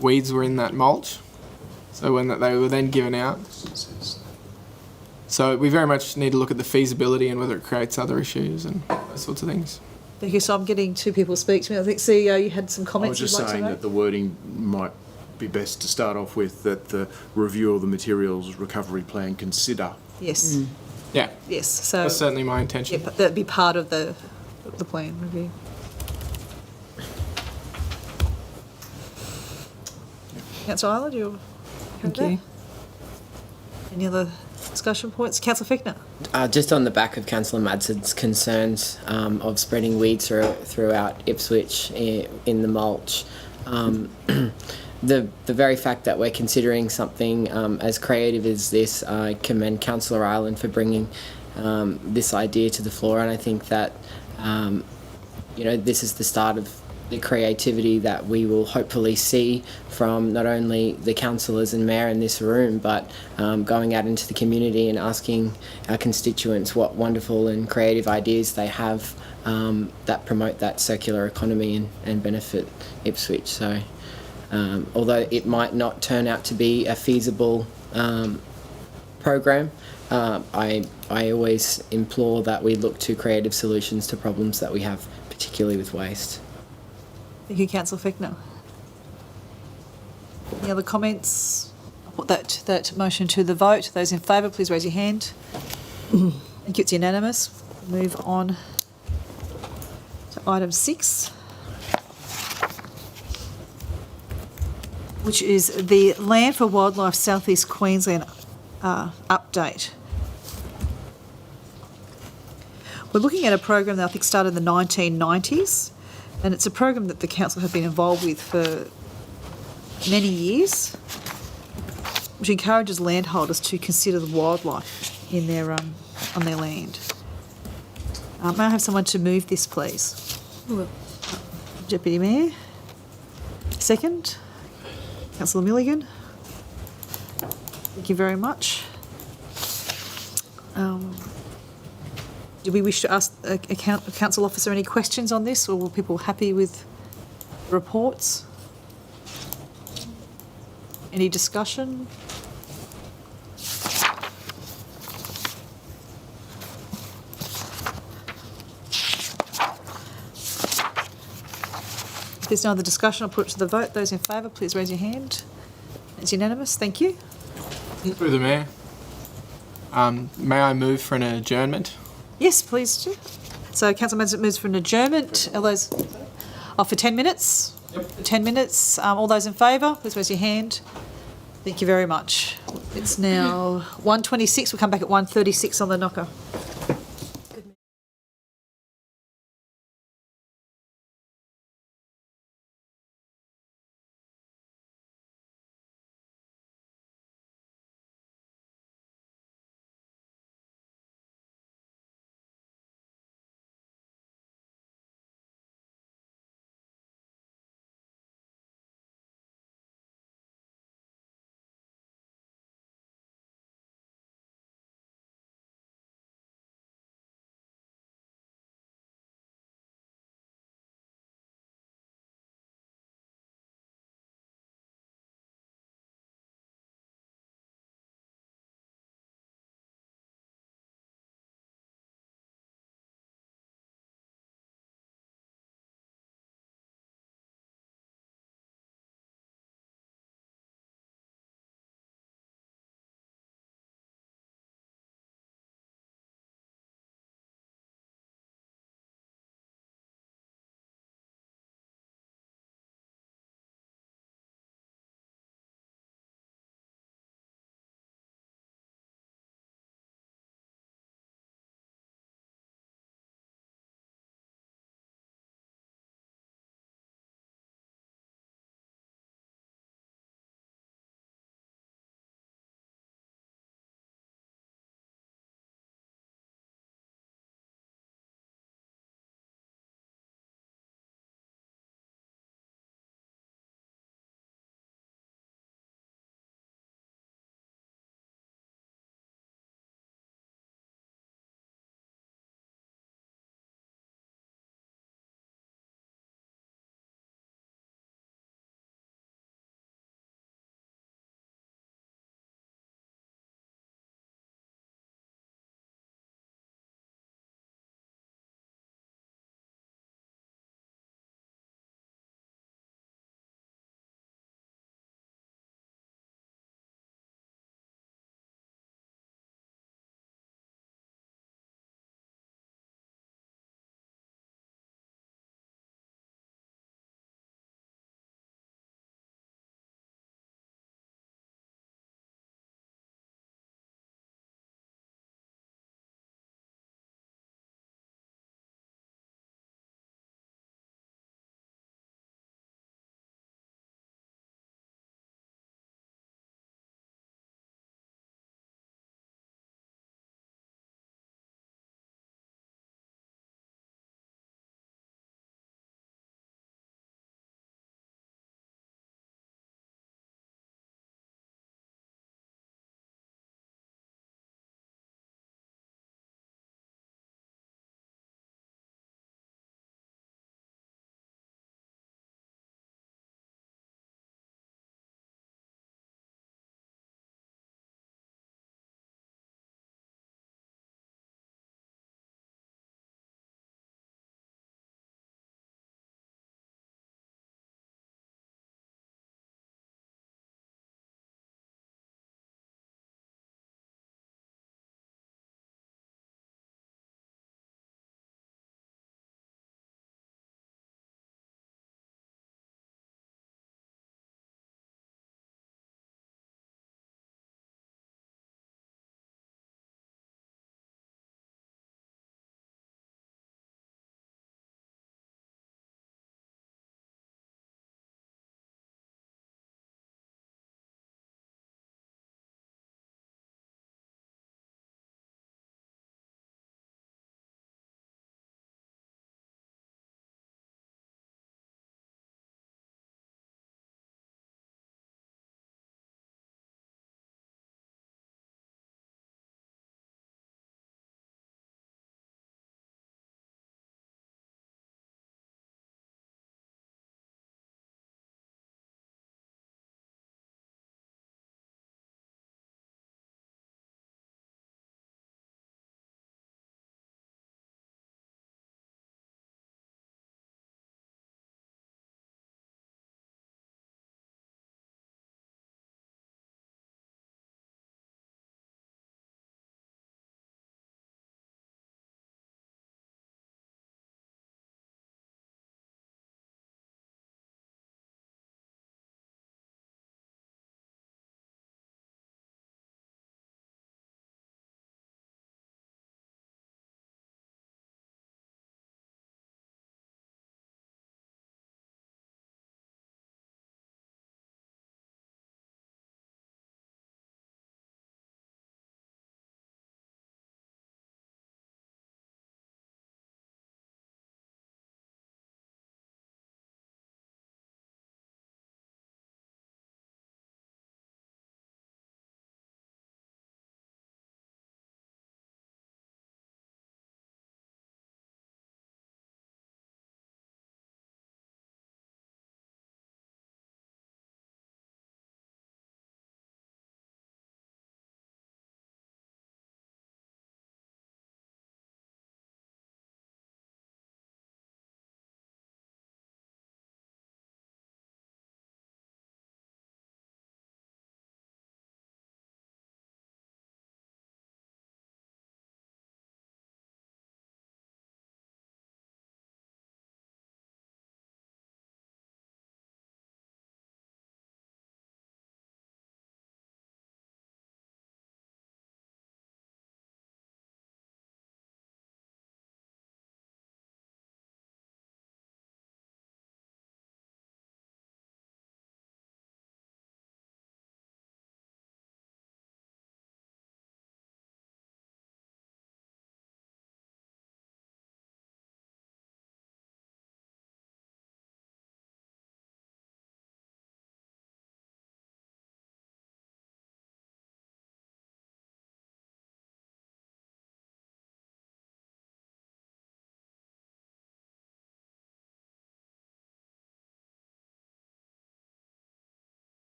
weeds were in that mulch. So when they were then given out. So we very much need to look at the feasibility and whether it creates other issues and those sorts of things. Thank you. So I'm getting two people to speak to me. I think, CEO, you had some I comments was just you'd like saying to that make? the wording might be best to start off with, that the review of the materials recovery plan consider. Yes. Yeah, Yes. So, that's certainly my yeah, intention. but that'd be part of the plan review. Councillor Ireland, you okay Thank with you. that? Any other discussion points? Councillor Fichtner? Just on the back of Councillor Madsen's concerns of spreading weeds throughout Ipswich in the mulch, the very fact that we're considering something as creative as this, I commend Councillor Ireland for bringing this idea to the floor, and I think that this is the start of the creativity that we will hopefully see from not only the councillors and mayor in this room, but going out into the community and asking our constituents what wonderful and creative ideas they have that promote that circular economy and benefit Ipswich. So although it might not turn out to be a feasible program, I always implore that we look to creative solutions to problems that we have, particularly with waste. Thank you, Councillor Fichtner. Any other comments? I'll put that motion to the vote. Those in favour, please raise your hand. Thank you, it's unanimous. Move on to item 6, which is the Land for Wildlife South East Queensland update. We're looking at a program that I think started in the 1990s, and it's a program that the council have been involved with for many years, which encourages landholders to consider the wildlife in their on their land. May I have someone to move this, please? Deputy Mayor. Second. Councillor Milligan. Thank you very much. Do we wish to ask a council officer any questions on this, or were people happy with the reports? Any discussion? If there's no other discussion, I'll put it to the vote. Those in favour, please raise your hand. It's unanimous. Thank you. Through the Mayor. May I move for an adjournment? Yes, please do. So council moves for an adjournment. All those, for 10 minutes? Yep. 10 minutes. All those in favour, please raise your hand. Thank you very much. It's now 1:26. We'll come back at 1:36 on the knocker.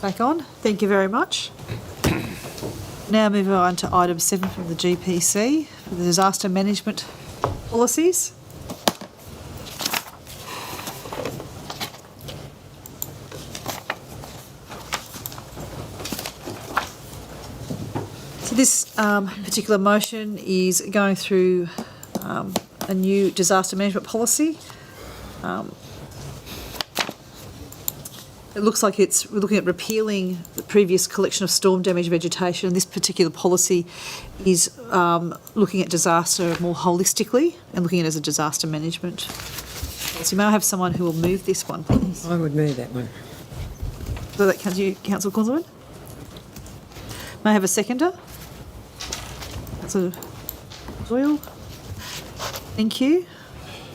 Back on. Thank you very much. Now move on to item 7 from the GPC, for the disaster management policies. So this particular motion is going through a new disaster management policy. It looks like we're looking at repealing the previous collection of storm damage vegetation. This particular policy is looking at disaster more holistically and looking at it as a disaster management. So may I have someone who will move this one, please? I would move that one. So that comes you, Councillor Councilman. May I have a seconder? Councillor Doyle. Thank you.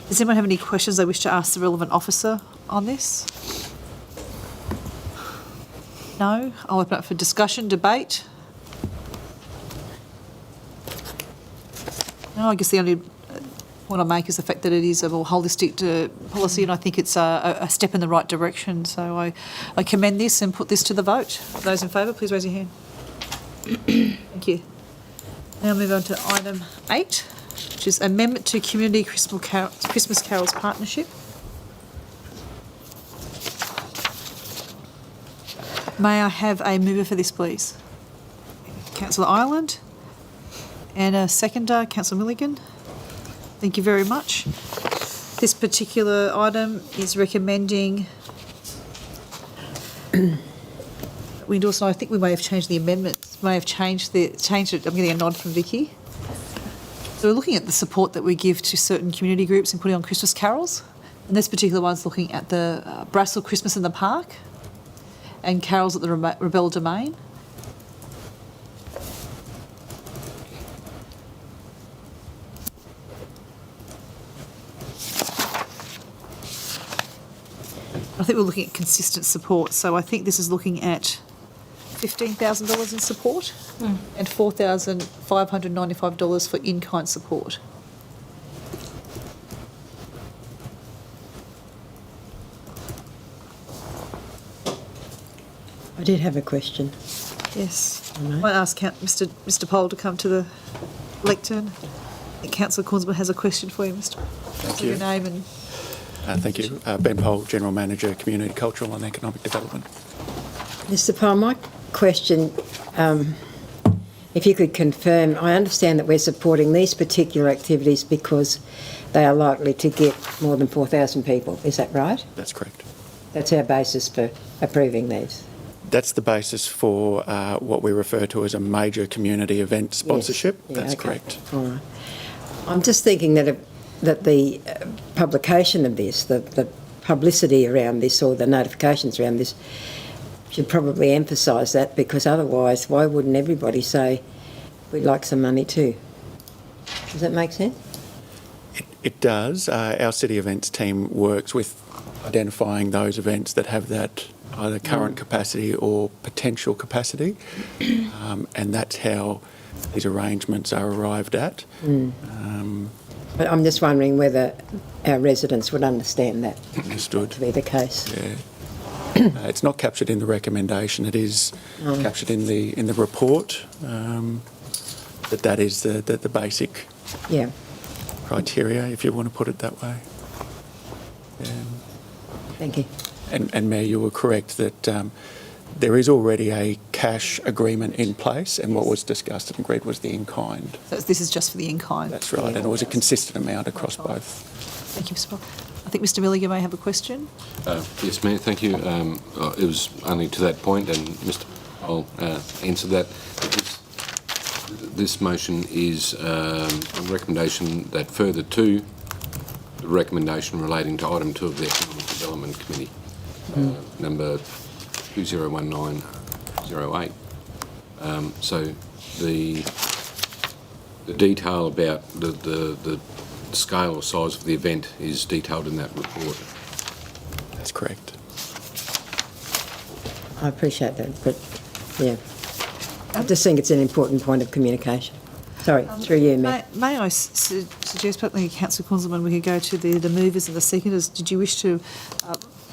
Does anyone have any questions they wish to ask the relevant officer on this? No? I'll open up for discussion, debate. No, I guess the only point I make is the fact that it is a more holistic policy, and I think it's a step in the right direction. So I commend this and put this to the vote. Those in favour, please raise your hand. Thank you. Now move on to item 8, which is Amendment to Community Christmas Carols Partnership. May I have a mover for this, please? Councillor Ireland. And a seconder, Councillor Milligan. Thank you very much. This particular item is recommending we endorse, and I think we may have changed the amendments, may have changed it. I'm getting a nod from Vicky. So we're looking at the support that we give to certain community groups in putting on Christmas carols. And this particular one's looking at the Brassel Christmas in the Park and carols at the Rebel Domain. I think we're looking at consistent support, so I think this is looking at $15,000 in support and $4,595 for in-kind support. I did have a question. Yes. All right. I might ask Mr. Poll to come to the lectern. I think Councillor Cornsman has a question for you, Mr. Thank Your you. name and Thank you. Ben Poll, General Manager, Community, Cultural and Economic Development. Mr. Powell, my question, if you could confirm, I understand that we're supporting these particular activities because they are likely to get more than 4,000 people. Is that right? That's correct. That's our basis for approving these. That's the basis for what we refer to as a major community event sponsorship. Yes. Yeah, That's okay. correct. All right. I'm just thinking that the publication of this, the publicity around this or the notifications around this should probably emphasise that, because otherwise why wouldn't everybody say we'd like some money too? Does that make sense? It does. Our city events team works with identifying those events that have that either current capacity or potential capacity, and that's how these arrangements are arrived at. But I'm just wondering whether our residents would understand that Understood. to be the case. Yeah. It's not captured in the recommendation. It is captured in the report. That is the basic Yeah. criteria, if you want to put it that way. Thank you. And Mayor, you were correct that there is already a cash agreement in place, and what was discussed and agreed was the in-kind. so this is just for the in-kind. That's right, and it was a consistent amount across both. Thank you, Mr. Poll. I think Mr. Milligan may have a question. Yes, Mayor, thank you. It was only to that point, and Mr. Poll answered that. This motion is a recommendation that further to the recommendation relating to item 2 of the Economic Development Committee, number 201908. So the detail about the scale or size of the event is detailed in that report. That's correct. I appreciate that, but yeah. I just think it's an important point of communication. Sorry, through you, Mayor. May I suggest, probably Councillor Kunzelman, we could go to the movers and the seconders. Did you wish to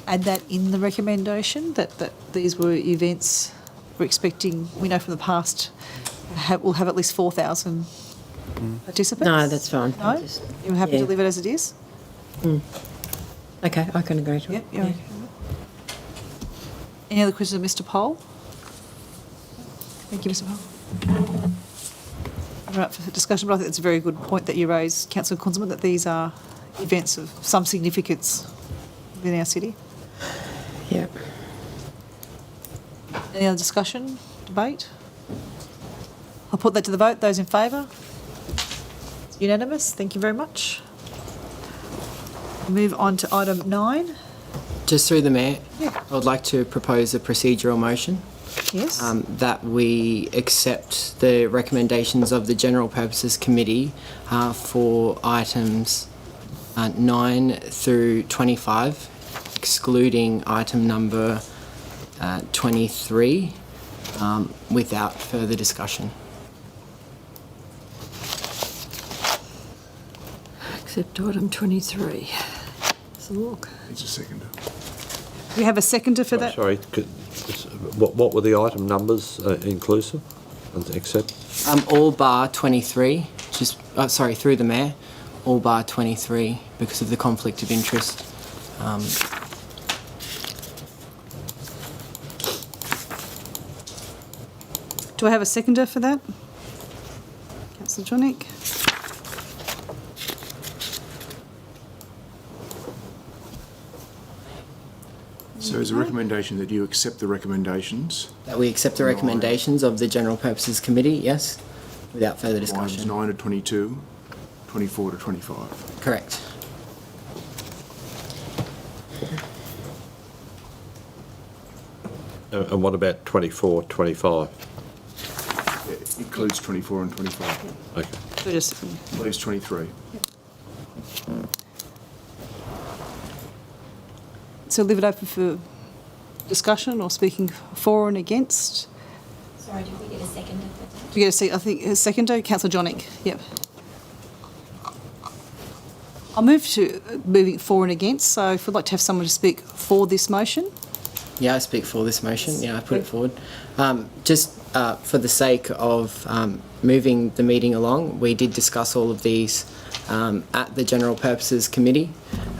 add that in the recommendation, that these were events we're expecting, we know from the past, we'll have at least 4,000 participants? No, that's fine. No? You're happy to yeah. leave it as it is? Okay, I can agree to it. Yep, you're okay. Any other questions of Mr. Poll? Thank you, Mr. Poll. I'm up for discussion, but I think it's a very good point that you raised, Councillor Kunzelman, that these are events of some significance within our city. Yeah. Any other discussion, debate? I'll put that to the vote. Those in favour? It's unanimous. Thank you very much. Move on to item 9. Just through the Mayor, Yeah. I would like to propose a procedural motion Yes. that we accept the recommendations of the General Purposes Committee for items 9 through 25, excluding item number 23, without further discussion. Except item 23. Let's look. It's a second. We have a seconder for that? Sorry, what were the item numbers inclusive, except? All bar 23, through the Mayor, all bar 23 because of the conflict of interest. Do I have a seconder for that? Councillor Jonick. So is a recommendation that you accept the recommendations, That we accept the recommendations of the General Purposes Committee, yes, without further items discussion. 9 to 22, 24 to 25. Correct. And what about 24, 25? It includes 24 and 25. Okay. So just, Leaves 23. so leave it open for discussion or speaking for and against. Sorry, did we get a second? Do we get a second? I think a seconder, Councillor Jonick. Yep. I'll move to moving for and against. So if we'd like to have someone to speak for this motion. Yeah, I speak for this motion. Yeah, I put it forward. Just for the sake of moving the meeting along, we did discuss all of these at the General Purposes Committee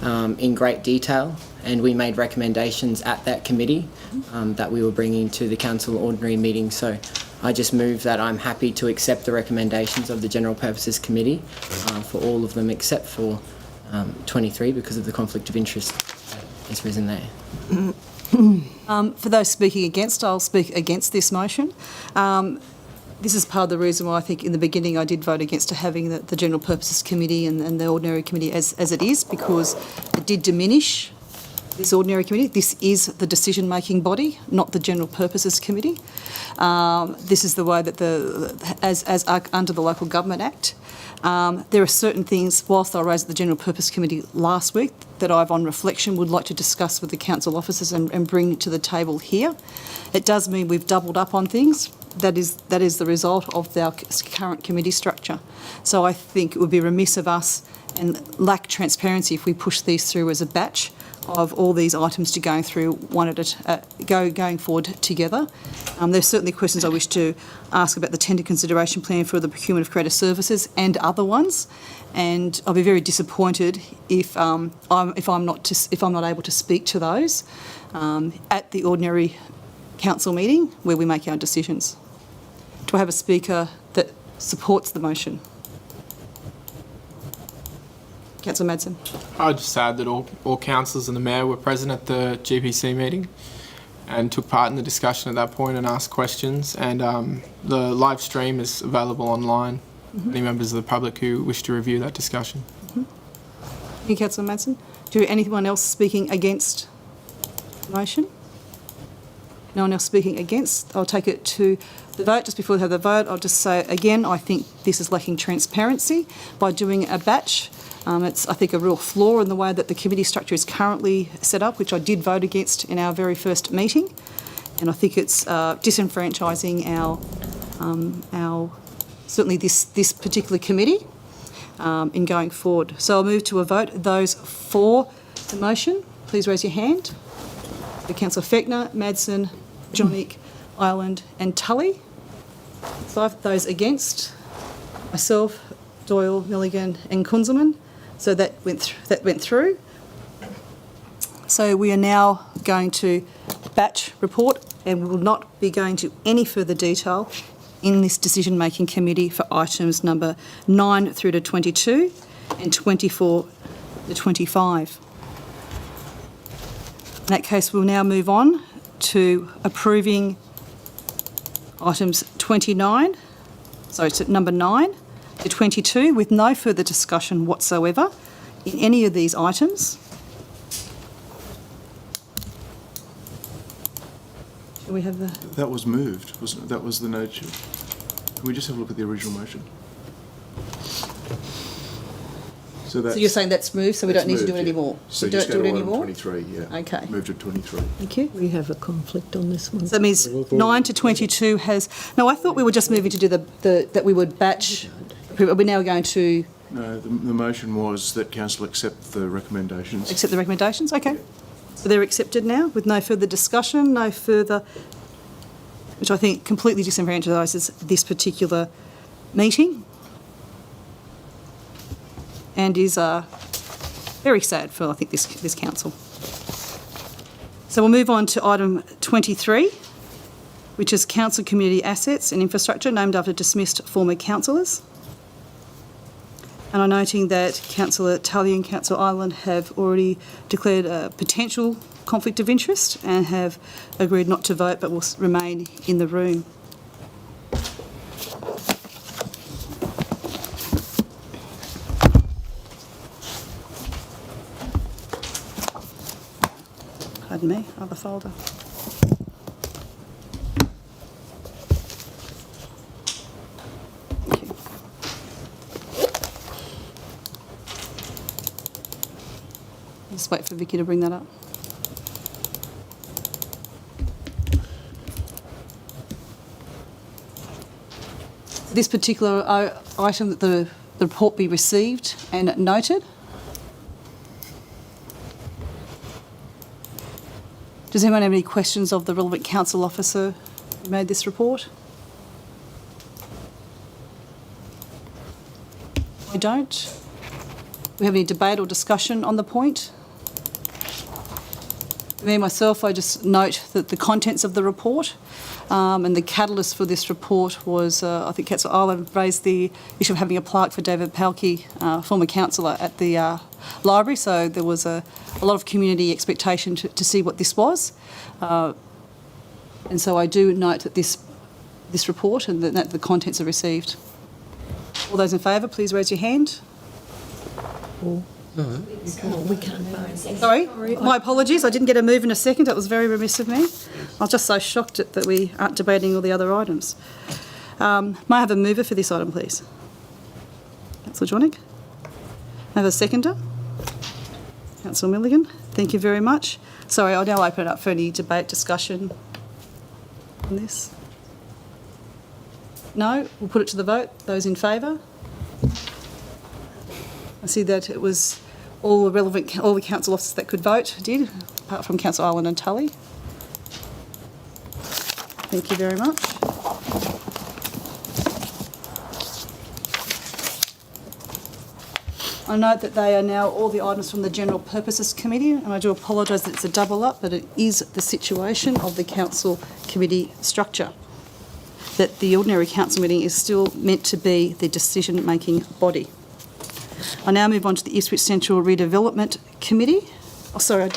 in great detail, and we made recommendations at that committee that we were bringing to the Council ordinary meeting. So I just move that I'm happy to accept the recommendations of the General Purposes Committee for all of them except for 23 because of the conflict of interest that has risen there. For those speaking against, I'll speak against this motion. This is part of the reason why I think in the beginning I did vote against having the General Purposes Committee and the Ordinary Committee as it is, because it did diminish this Ordinary Committee. This is the decision-making body, not the General Purposes Committee. This is the way that as under the Local Government Act, there are certain things, whilst I raised at the General Purpose Committee last week, that I've on reflection would like to discuss with the council officers and bring to the table here. It does mean we've doubled up on things. That is the result of our current committee structure. So I think it would be remiss of us and lack transparency if we push these through as a batch of all these items to going through going forward together. There's certainly questions I wish to ask about the tender consideration plan for the procurement of creative services and other ones, and I'll be very disappointed if I'm not able to speak to those at the ordinary council meeting where we make our decisions. Do I have a speaker that supports the motion? Councillor Madsen. I'd just add that all councillors and the Mayor were present at the GPC meeting and took part in the discussion at that point and asked questions, and the live stream is available online. Any members of the public who wish to review that discussion. Thank you, Councillor Madsen. Do anyone else speaking against the motion? No one else speaking against? I'll take it to the vote. Just before we have the vote, I'll just say again, I think this is lacking transparency by doing a batch. It's, I think, a real flaw in the way that the committee structure is currently set up, which I did vote against in our very first meeting, and I think it's disenfranchising our certainly this particular committee in going forward. So I'll move to a vote. Those for the motion, please raise your hand. the Councillor Fechner, Madsen, Johnick, Ireland and Tully. 5 those against, myself, Doyle, Milligan and Kunzelman. So that went through. So we are now going to batch report, and we will not be going to any further detail in this decision-making committee for items number 9 through to 22 and 24 to 25. In that case, we'll now move on to approving items 29, sorry, so number 9 to 22 with no further discussion whatsoever in any of these items. Shall we have the... That was moved, wasn't it? That was the nature. Can we just have a look at the original motion? So you're saying that's moved, so we don't need to do it moved, yeah. anymore? So we just don't go do it to item anymore? 23, yeah. Okay. Moved to 23. Thank you. We have a conflict on this one. So that means 9 to 22 has... No, I thought we were just moving to do that we would batch... We're now going to... No, the motion was that council accept the recommendations. Accept the recommendations? Okay. So they're accepted now with no further discussion, no further... Which I think completely disenfranchises this particular meeting and is very sad for, I think, this council. So we'll move on to item 23, which is council community assets and infrastructure named after dismissed former councillors. And I'm noting that Councillor Tully and Councillor Ireland have already declared a potential conflict of interest and have agreed not to vote but will remain in the room. Pardon me, other folder. Thank you. Just wait for Vicky to bring that up. This particular item, that the report be received and noted. Does anyone have any questions of the relevant council officer who made this report? I don't. Do we have any debate or discussion on the point? Me, myself, I just note that the contents of the report and the catalyst for this report was, I think Councillor Ireland raised the issue of having a plaque for David Palkey, former councillor, at the library, so there was a lot of community expectation to see what this was. And so I do note that this report and that the contents are received. All those in favour, please raise your hand. We can't vote. Sorry, my apologies. I didn't get a move in a second. That was very remiss of me. I was just so shocked that we aren't debating all the other items. May I have a mover for this item, please? Councillor Johnick. May I have a seconder? Councillor Milligan. Thank you very much. Sorry, I'll now open it up for any debate, discussion on this. No? We'll put it to the vote. Those in favour? I see that it was all the council officers that could vote did, apart from Councillor Ireland and Tully. Thank you very much. I note that they are now all the items from the General Purposes Committee, and I do apologise that it's a double up, but it is the situation of the council committee structure, that the ordinary council meeting is still meant to be the decision-making body. I now move on to the Ipswich Central Redevelopment Committee. Oh, sorry.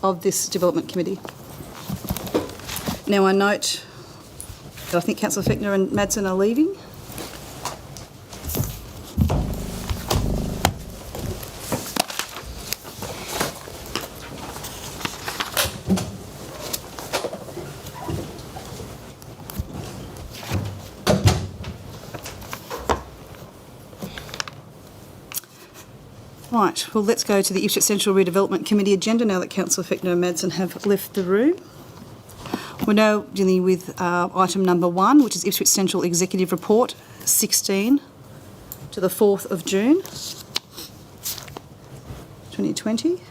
Of this development committee. Now I note that I think Councillor Fechner and Madsen are leaving. Right, well, let's go to the Ipswich Central Redevelopment Committee agenda now that Councillor Fechner and Madsen have left the room. We're now dealing with item number 1, which is Ipswich Central Executive Report 16 to the 4th of June 2020.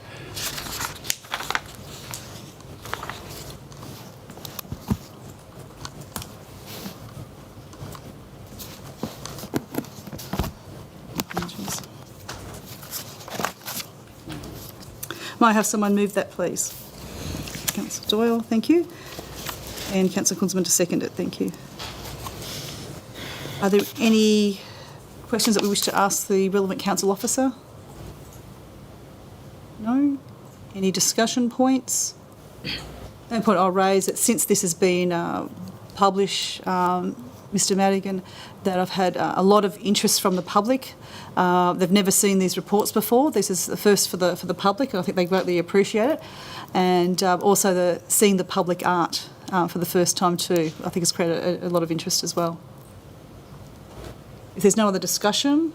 May I have someone move that, please? Councillor Doyle, thank you. And Councillor Kunzman to second it, thank you. Are there any questions that we wish to ask the relevant council officer? No? Any discussion points? No point I'll raise that since this has been published, Mr Madigan, that I've had a lot of interest from the public. They've never seen these reports before. This is the first for the public, and I think they greatly appreciate it. And also seeing the public art for the first time too, I think has created a lot of interest as well. If there's no other discussion,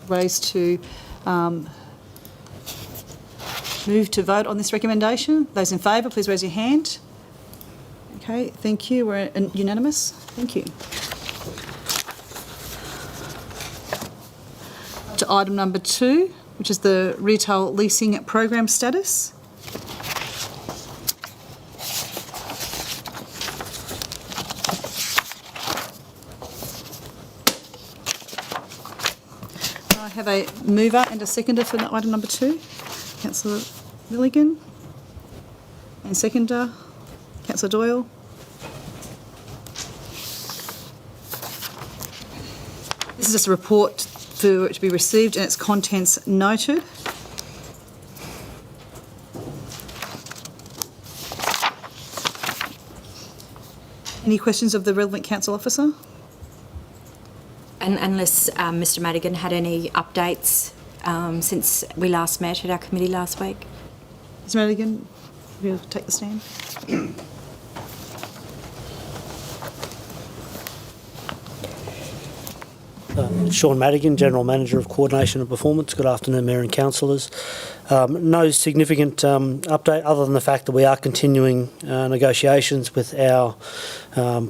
raise to move to vote on this recommendation. Those in favour, please raise your hand. Okay, thank you. We're unanimous. Thank you. To item number 2, which is the retail leasing program status. I have a mover and a seconder for item number 2. Councillor Milligan. And seconder, Councillor Doyle. This is just a report for it to be received and its contents noted. Any questions of the relevant council officer? And unless Mr Madigan had any updates since we last met at our committee last week. Mr Madigan, will you take the stand? Sean Madigan, General Manager of Coordination and Performance. Good afternoon, Mayor and Councillors. No significant update other than the fact that we are continuing negotiations with our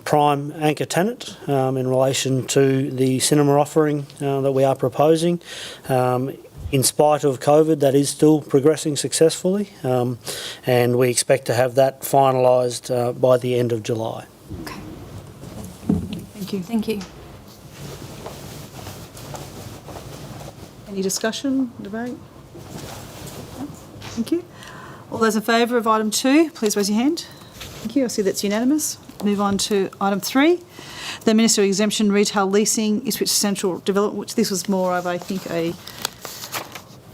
prime anchor tenant in relation to the cinema offering that we are proposing. In spite of COVID, that is still progressing successfully, and we expect to have that finalised by the end of July. Okay. Thank you. Thank you. Any discussion, debate? No? Thank you. All those in favour of item 2, please raise your hand. Thank you. I see that's unanimous. Move on to item 3, the Ministerial Exemption Retail Leasing, Ipswich Central Development, which this was more of, I think, a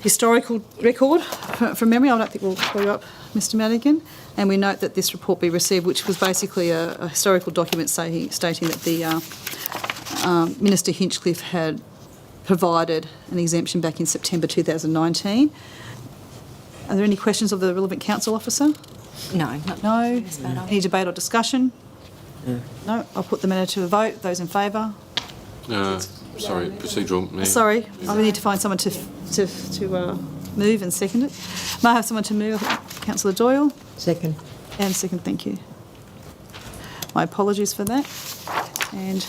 historical record from memory. I don't think we'll call you up, Mr Madigan. And we note that this report be received, which was basically a historical document stating that the Minister Hinchcliffe had provided an exemption back in September 2019. Are there any questions of the relevant council officer? No. No. Matter. Any debate or discussion? No. I'll put the matter to a vote. Those in favour? Sorry, procedural. Mayor. Sorry, I need to find someone to move and second it. May I have someone to move? Councillor Doyle. Second. And second, thank you. My apologies for that. And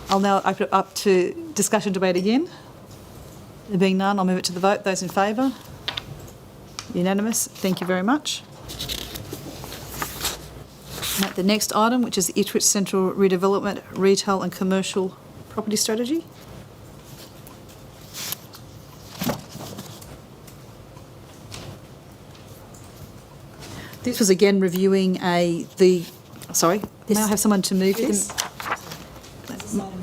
I'll now open it up to discussion debate again. There being none, I'll move it to the vote. Those in favour? Unanimous. Thank you very much. Now, the next item, which is the Ipswich Central Redevelopment, Retail and Commercial Property Strategy. This was again reviewing sorry, may I have someone to move this?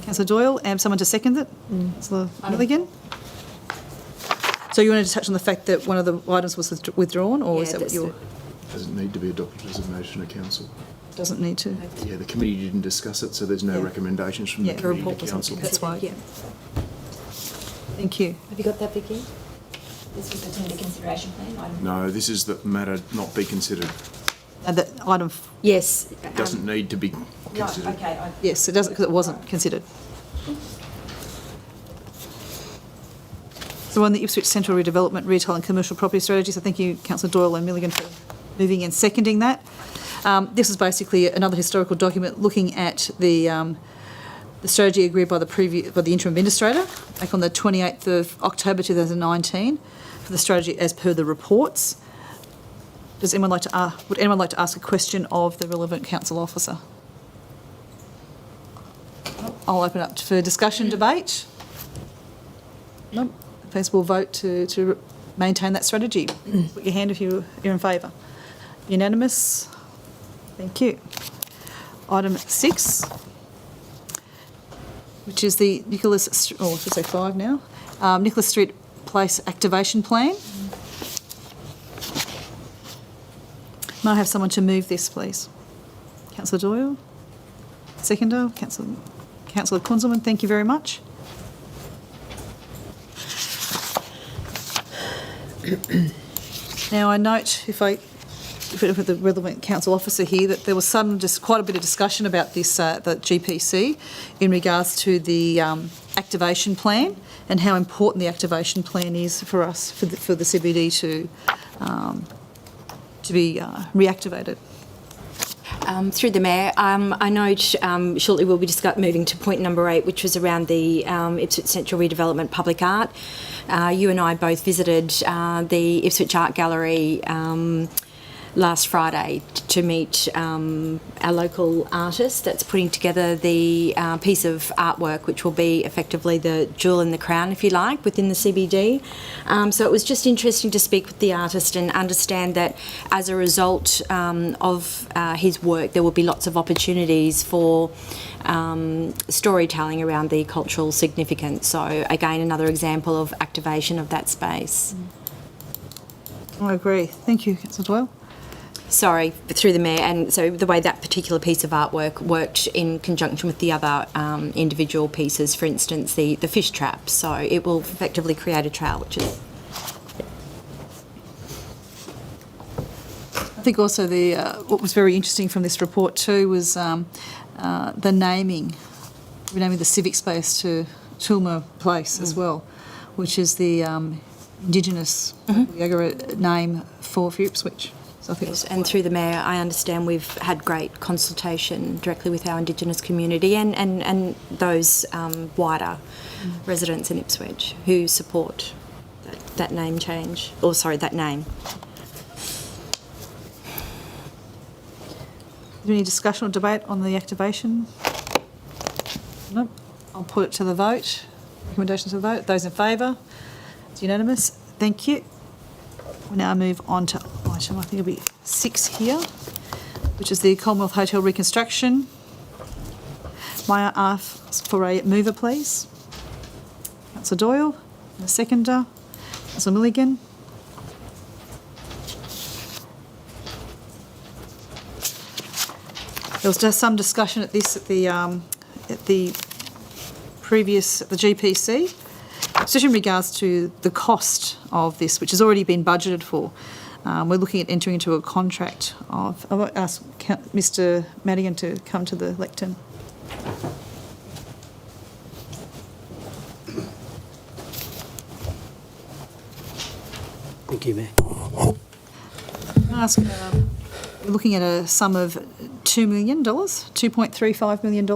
Councillor Doyle, and someone to second it? Councillor Milligan? So you wanted to touch on the fact that one of the items was withdrawn, or is that what you're... Doesn't need to be adopted as a motion of council. Doesn't need to? Yeah, the committee didn't discuss it, so there's no recommendations from the committee to council. That's why. Yeah. Thank you. Have you got that, Vicky? This was the tender consideration plan item. No, this is the matter not be considered. That item... Yes. It doesn't need to be considered. No, okay. Yes, it doesn't, because it wasn't considered. So on the Ipswich Central Redevelopment, Retail and Commercial Property Strategies, I thank you, Councillor Doyle and Milligan, for moving and seconding that. This is basically another historical document looking at the strategy agreed by the interim administrator back on the 28th of October 2019 for the strategy as per the reports. Would anyone like to ask a question of the relevant council officer? I'll open up for discussion, debate. No. Please, we'll vote to maintain that strategy. Put your hand if you're in favour. Unanimous? Thank you. Item 6, which is the Nicholas, I should say 5 now, Nicholas Street Place Activation Plan. May I have someone to move this, please? Councillor Doyle. Seconder, Councillor Kunzelman, thank you very much. Now I note, if we look at the relevant council officer here, that there was quite a bit of discussion about this, the GPC, in regards to the activation plan and how important the activation plan is for us, for the CBD to be reactivated. Through the Mayor, I note shortly we'll be moving to point number 8, which was around the Ipswich Central Redevelopment Public Art. You and I both visited the Ipswich Art Gallery last Friday to meet our local artist that's putting together the piece of artwork, which will be effectively the jewel in the crown, if you like, within the CBD. So it was just interesting to speak with the artist and understand that as a result of his work, there will be lots of opportunities for storytelling around the cultural significance. So again, another example of activation of that space. I agree. Thank you, Councillor Doyle. Sorry, through the Mayor, and so the way that particular piece of artwork worked in conjunction with the other individual pieces, for instance, the fish trap, so it will effectively create a trail, which is... I think also what was very interesting from this report too was the naming the civic space to Tulma Place as well, which is the Indigenous name for Ipswich. So I think and through the Mayor, I understand we've had great consultation directly with our Indigenous community and those wider residents in Ipswich who support that name change, or sorry, that name. Is there any discussion or debate on the activation? Nope. I'll put it to the vote. Recommendations to the vote. Those in favour? It's unanimous. Thank you. We now move on to item, I think it'll be 6 here, which is the Commonwealth Hotel reconstruction. May I ask for a mover, please? Councillor Doyle, and a seconder. Councillor Milligan. There was just some discussion at the GPC, especially in regards to the cost of this, which has already been budgeted for. We're looking at entering into a contract of... I won't ask Mr Madigan to come to the lectern. Thank you, Mayor. Can I ask, we're looking at a sum of $2 million, $2.35 million.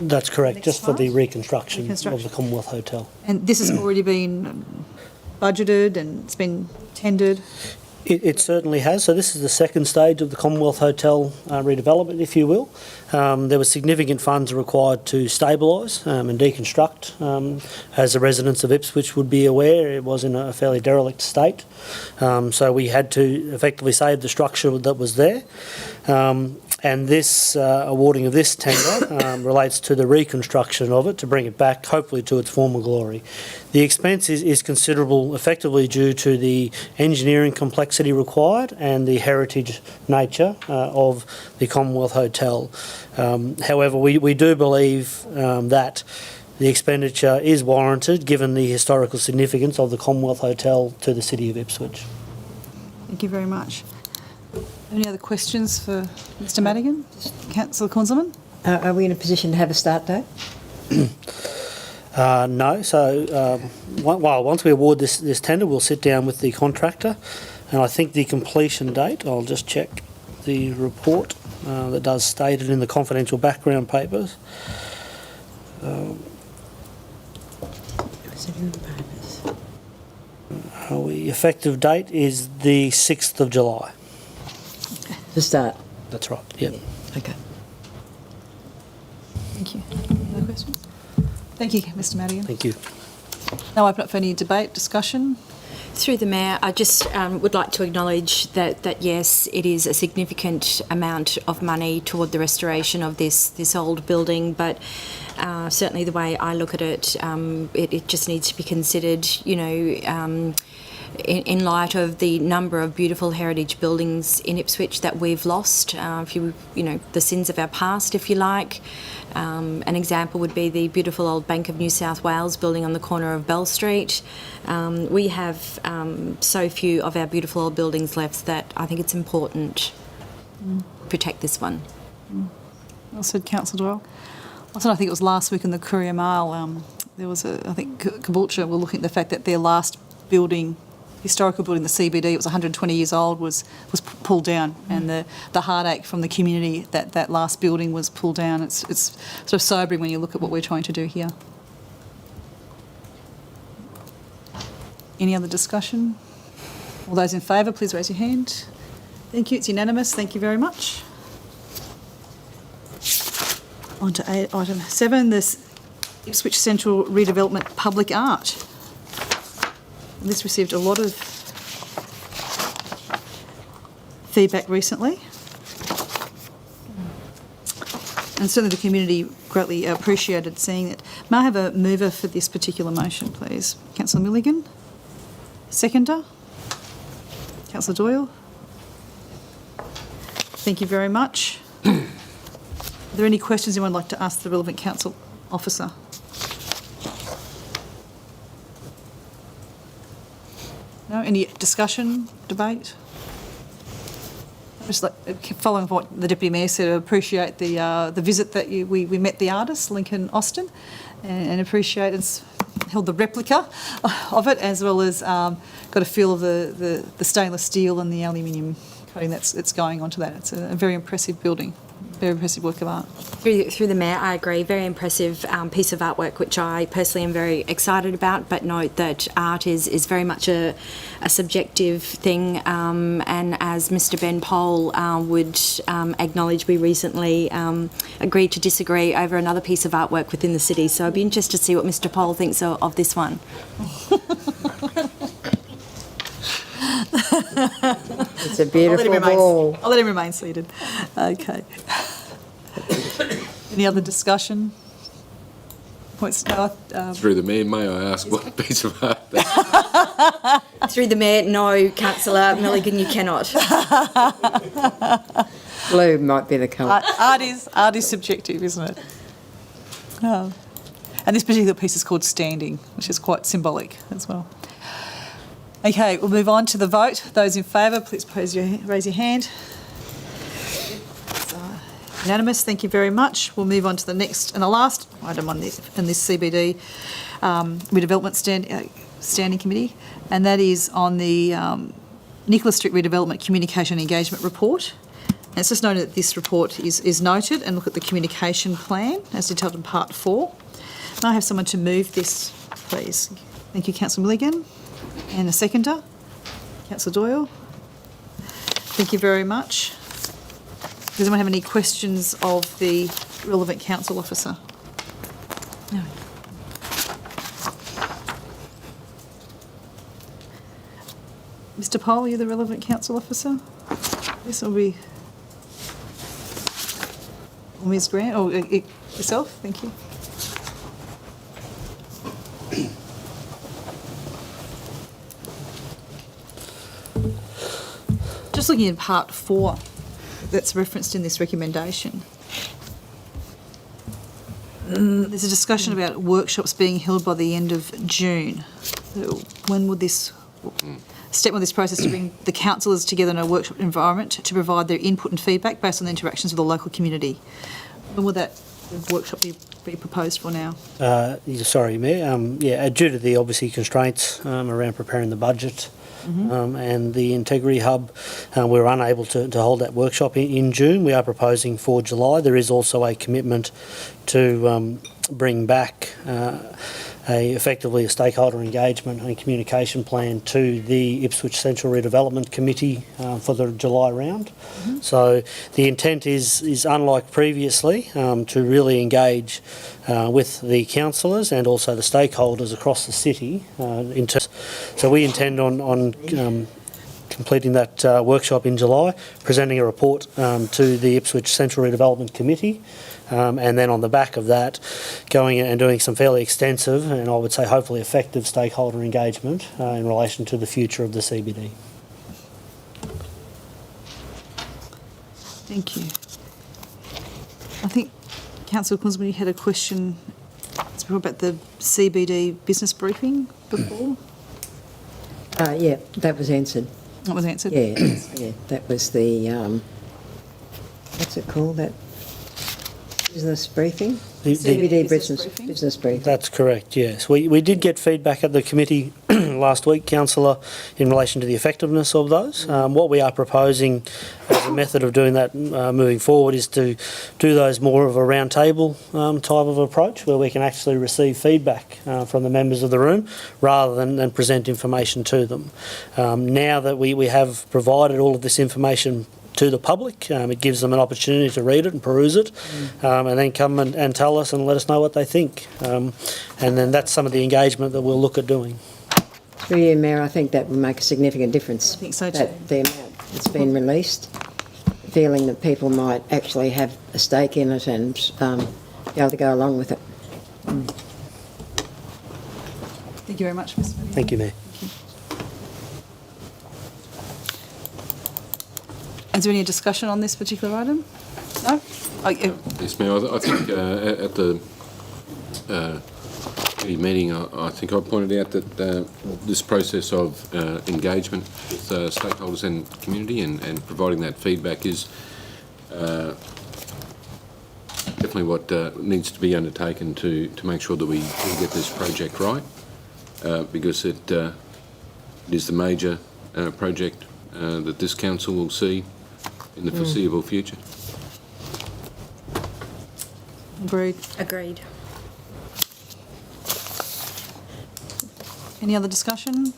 That's correct, Next just for the part. reconstruction of the Commonwealth Hotel. And this has already been budgeted and it's been tendered? It certainly has. So this is the second stage of the Commonwealth Hotel redevelopment, if you will. There were significant funds required to stabilise and deconstruct. As the residents of Ipswich would be aware, it was in a fairly derelict state. So we had to effectively save the structure that was there. And this awarding of this tender relates to the reconstruction of it to bring it back, hopefully, to its former glory. The expense is considerable, effectively due to the engineering complexity required and the heritage nature of the Commonwealth Hotel. However, we do believe that the expenditure is warranted given the historical significance of the Commonwealth Hotel to the City of Ipswich. Thank you very much. Any other questions for Mr Madigan? Councillor Kunzelman? Are we in a position to have a start date? No. So, once we award this tender, we'll sit down with the contractor, and I think the completion date, I'll just check the report that does state it in the confidential background papers. The effective date is the 6th of July. To start? That's right, yep. Okay. Thank you. No questions? Thank you, Mr Madigan. Thank you. Now open up for any debate, discussion. Through the Mayor, I just would like to acknowledge that yes, it is a significant amount of money toward the restoration of this old building, but certainly the way I look at it, it just needs to be considered, you know, in light of the number of beautiful heritage buildings in Ipswich that we've lost, you know, the sins of our past, if you like. An example would be the beautiful old Bank of New South Wales building on the corner of Bell Street. We have so few of our beautiful old buildings left that I think it's important to protect this one. Well said, Councillor Doyle. Also, I think it was last week in the Courier Mail, there was I think Caboolture were looking at the fact that their last building, historical building, the CBD, it was 120 years old, was pulled down, and the heartache from the community that last building was pulled down. It's sort of sobering when you look at what we're trying to do here. Any other discussion? All those in favour, please raise your hand. Thank you. It's unanimous. Thank you very much. On to item 7, this Ipswich Central Redevelopment Public Art. This received a lot of feedback recently, and certainly the community greatly appreciated seeing it. May I have a mover for this particular motion, please? Councillor Milligan. Seconder? Councillor Doyle. Thank you very much. Are there any questions anyone would like to ask the relevant council officer? No? Any discussion, debate? Just like following what the Deputy Mayor said, I appreciate the visit that we met the artist, Lincoln Austin, and appreciate it's held the replica of it, as well as got a feel of the stainless steel and the aluminium coating that's going onto that. It's a very impressive building. Very impressive work of art. Through the Mayor, I agree. Very impressive piece of artwork, which I personally am very excited about, but note that art is very much a subjective thing, and as Mr Ben Pole would acknowledge, we recently agreed to disagree over another piece of artwork within the city, so I'd be interested to see what Mr Pole thinks of this one. It's a beautiful ball. I'll let him remain seated. Okay. Any other discussion? Points? Through the Mayor, may I ask what piece of art that Through the Mayor, no, Councillor Milligan, you cannot. Blue might be the colour. Art is subjective, isn't it? Oh. And this particular piece is called Standing, which is quite symbolic as well. Okay, we'll move on to the vote. Those in favour, please raise your hand. It's unanimous. Thank you very much. We'll move on to the next and the last item on this CBD redevelopment standing committee, and that is on the Nicholas Street Redevelopment Communication Engagement Report. And it's just noted that this report is noted, and look at the communication plan as detailed in Part 4. May I have someone to move this, please? Thank you, Councillor Milligan. And a seconder, Councillor Doyle. Thank you very much. Does anyone have any questions of the relevant council officer? No. Mr Pole, are you the relevant council officer? This will be... Or Ms Grant, or yourself? Thank you. Just looking at Part 4 that's referenced in this recommendation. There's a discussion about workshops being held by the end of June. So when would this step on this process to bring the councillors together in a workshop environment to provide their input and feedback based on the interactions with the local community? When would that workshop be proposed for now? Sorry, Mayor. Due to the obviously constraints around preparing the budget, and the Integrity Hub, we were unable to hold that workshop in June. We are proposing for July. There is also a commitment to bring back effectively a stakeholder engagement and communication plan to the Ipswich Central Redevelopment Committee for the July round. So the intent is unlike previously, to really engage with the councillors and also the stakeholders across the city. So we intend on completing that workshop in July, presenting a report to the Ipswich Central Redevelopment Committee, and then on the back of that, going and doing some fairly extensive and I would say hopefully effective stakeholder engagement in relation to the future of the CBD. Thank you. I think Councillor Kunzman, you had a question about the CBD business briefing before? Yeah, that was answered. That was answered? Yeah, yeah, that was the, what's it called, that business briefing? CBD business briefing. That's correct, yes. We did get feedback at the committee last week, Councillor, in relation to the effectiveness of those. What we are proposing as a method of doing that moving forward is to do those more of a round table type of approach where we can actually receive feedback from the members of the room rather than present information to them. Now that we have provided all of this information to the public, it gives them an opportunity to read it and peruse it, and then come and tell us and let us know what they think. And then that's some of the engagement that we'll look at doing. Through you, Mayor, I think that will make a significant difference. I think so too. That the amount that's been released, feeling that people might actually have a stake in it and be able to go along with it. Thank you very much, Mr. Mayor. Thank you, Mayor. Is there any discussion on this particular item? No? Oh, yeah. Yes, Mayor. I think at the committee meeting, I think I pointed out that this process of engagement with stakeholders and community and providing that feedback is definitely what needs to be undertaken to make sure that we get this project right, because it is the major project that this council will see in the foreseeable future. Agreed. Agreed. Any other discussion?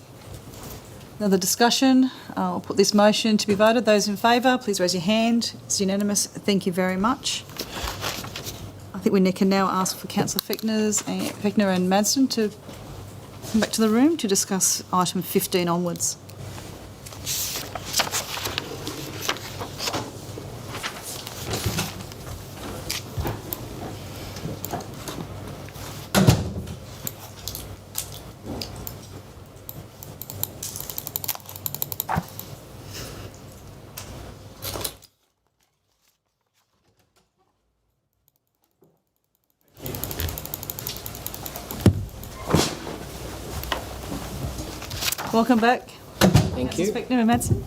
Another discussion? I'll put this motion to be voted. Those in favour, please raise your hand. It's unanimous. Thank you very much. I think we can now ask for Councillor Fechner and Madston to come back to the room to discuss item 15 onwards. Welcome back. Thank you. Inspector and Madsen.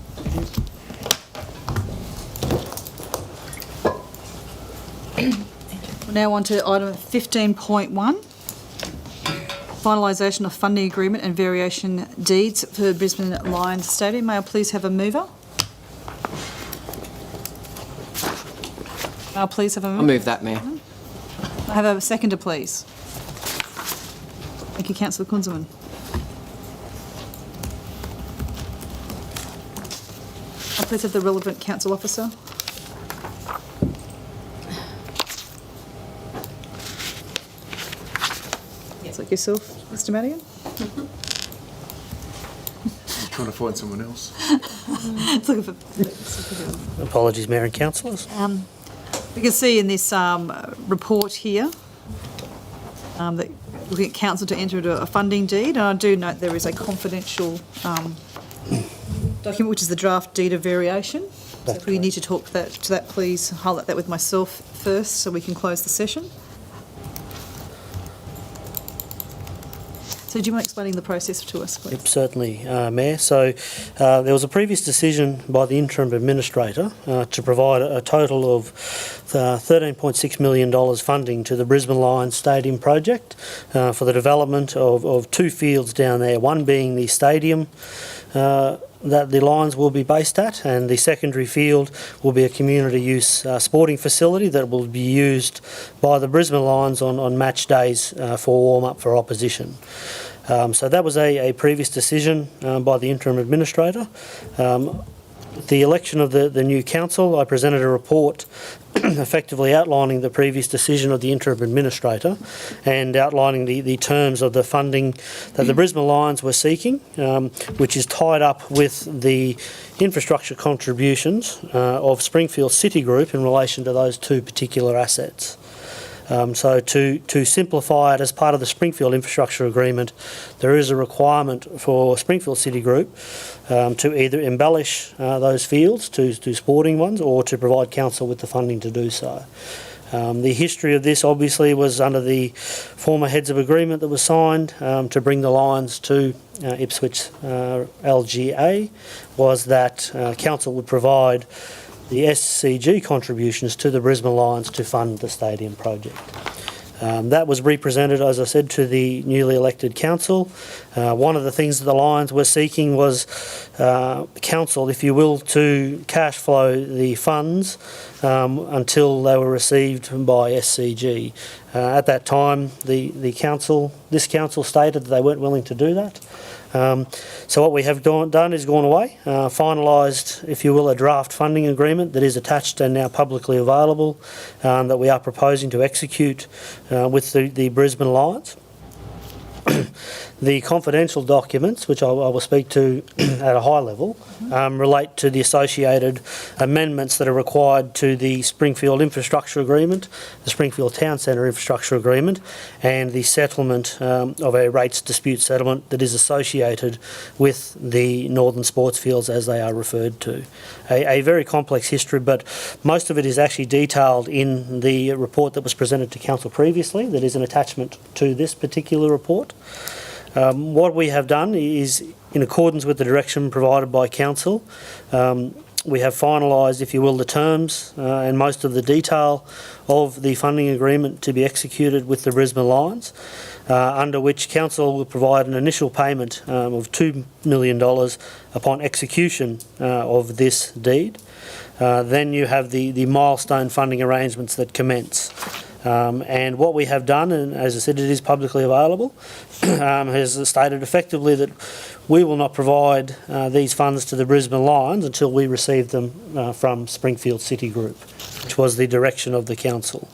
We're now on to item 15.1, finalisation of funding agreement and variation deeds for Brisbane Lions Stadium. May I please have a mover? May I please have a mover? I'll move that, Mayor. May I have a seconder, please? Thank you, Councillor Kunzelman. Please have the relevant council officer. Yes, like yourself, Mr. Madigan. Trying to find someone else. It's looking for. Apologies, Mayor and councillors. We can see in this report here that looking at council to enter into a funding deed, and I do note there is a confidential document, which is the draft deed of variation. So if we need to talk to that, please highlight that with myself first so we can close the session. So do you mind explaining the process to us, please? Yep, certainly, Mayor. So there was a previous decision by the interim administrator to provide a total of $13.6 million funding to the Brisbane Lions Stadium project for the development of two fields down there, one being the stadium that the Lions will be based at, and the secondary field will be a community use sporting facility that will be used by the Brisbane Lions on match days for warm-up for opposition. So that was a previous decision by the interim administrator. The election of the new council, I presented a report effectively outlining the previous decision of the interim administrator and outlining the terms of the funding that the Brisbane Lions were seeking, which is tied up with the infrastructure contributions of Springfield City Group in relation to those two particular assets. So to simplify it, as part of the Springfield Infrastructure Agreement, there is a requirement for Springfield City Group to either embellish those fields to sporting ones or to provide council with the funding to do so. The history of this obviously was under the former heads of agreement that was signed to bring the Lions to Ipswich LGA, was that council would provide the SCG contributions to the Brisbane Lions to fund the stadium project. That was represented, as I said, to the newly elected council. One of the things that the Lions were seeking was council, if you will, to cash flow the funds until they were received by SCG. At that time, this council stated that they weren't willing to do that. So what we have done is gone away, finalised, if you will, a draft funding agreement that is attached and now publicly available, that we are proposing to execute with the Brisbane Lions. The confidential documents, which I will speak to at a high level, relate to the associated amendments that are required to the Springfield Infrastructure Agreement, the Springfield Town Centre Infrastructure Agreement, and the settlement of a rates dispute settlement that is associated with the Northern Sports Fields as they are referred to. A very complex history, but most of it is actually detailed in the report that was presented to Council previously, that is an attachment to this particular report. What we have done is, in accordance with the direction provided by Council, we have finalised, if you will, the terms and most of the detail of the funding agreement to be executed with the Brisbane Lions, under which Council will provide an initial payment of $2 million upon execution of this deed. Then you have the milestone funding arrangements that commence. And what we have done, and as I said, it is publicly available, has stated effectively that we will not provide these funds to the Brisbane Lions until we receive them from Springfield City Group, which was the direction of the council.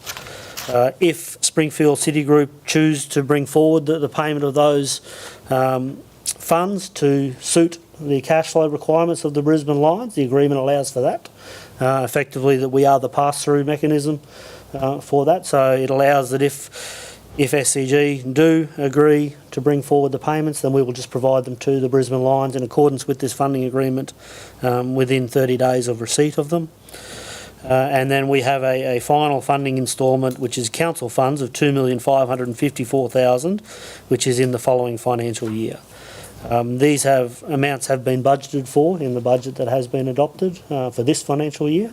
If Springfield City Group choose to bring forward the payment of those funds to suit the cash flow requirements of the Brisbane Lions, the agreement allows for that. Effectively, that we are the pass-through mechanism for that, so it allows that if SCG do agree to bring forward the payments, then we will just provide them to the Brisbane Lions in accordance with this funding agreement within 30 days of receipt of them. And then we have a final funding instalment, which is council funds of $2,554,000, which is in the following financial year. These amounts have been budgeted for in the budget that has been adopted for this financial year.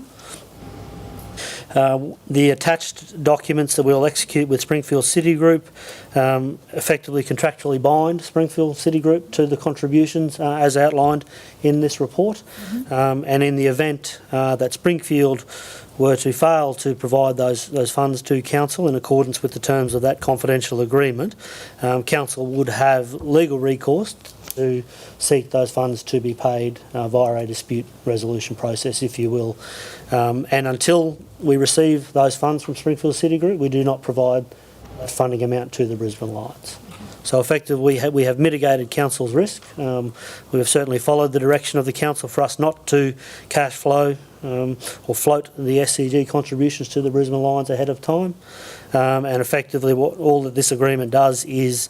The attached documents that we'll execute with Springfield City Group effectively contractually bind Springfield City Group to the contributions as outlined in this report. And in the event that Springfield were to fail to provide those funds to Council in accordance with the terms of that confidential agreement, Council would have legal recourse to seek those funds to be paid via a dispute resolution process, if you will. And until we receive those funds from Springfield City Group, we do not provide a funding amount to the Brisbane Lions. So effectively we have mitigated Council's risk. We have certainly followed the direction of the Council for us not to cash flow or float the SCG contributions to the Brisbane Lions ahead of time. And effectively what all that this agreement does is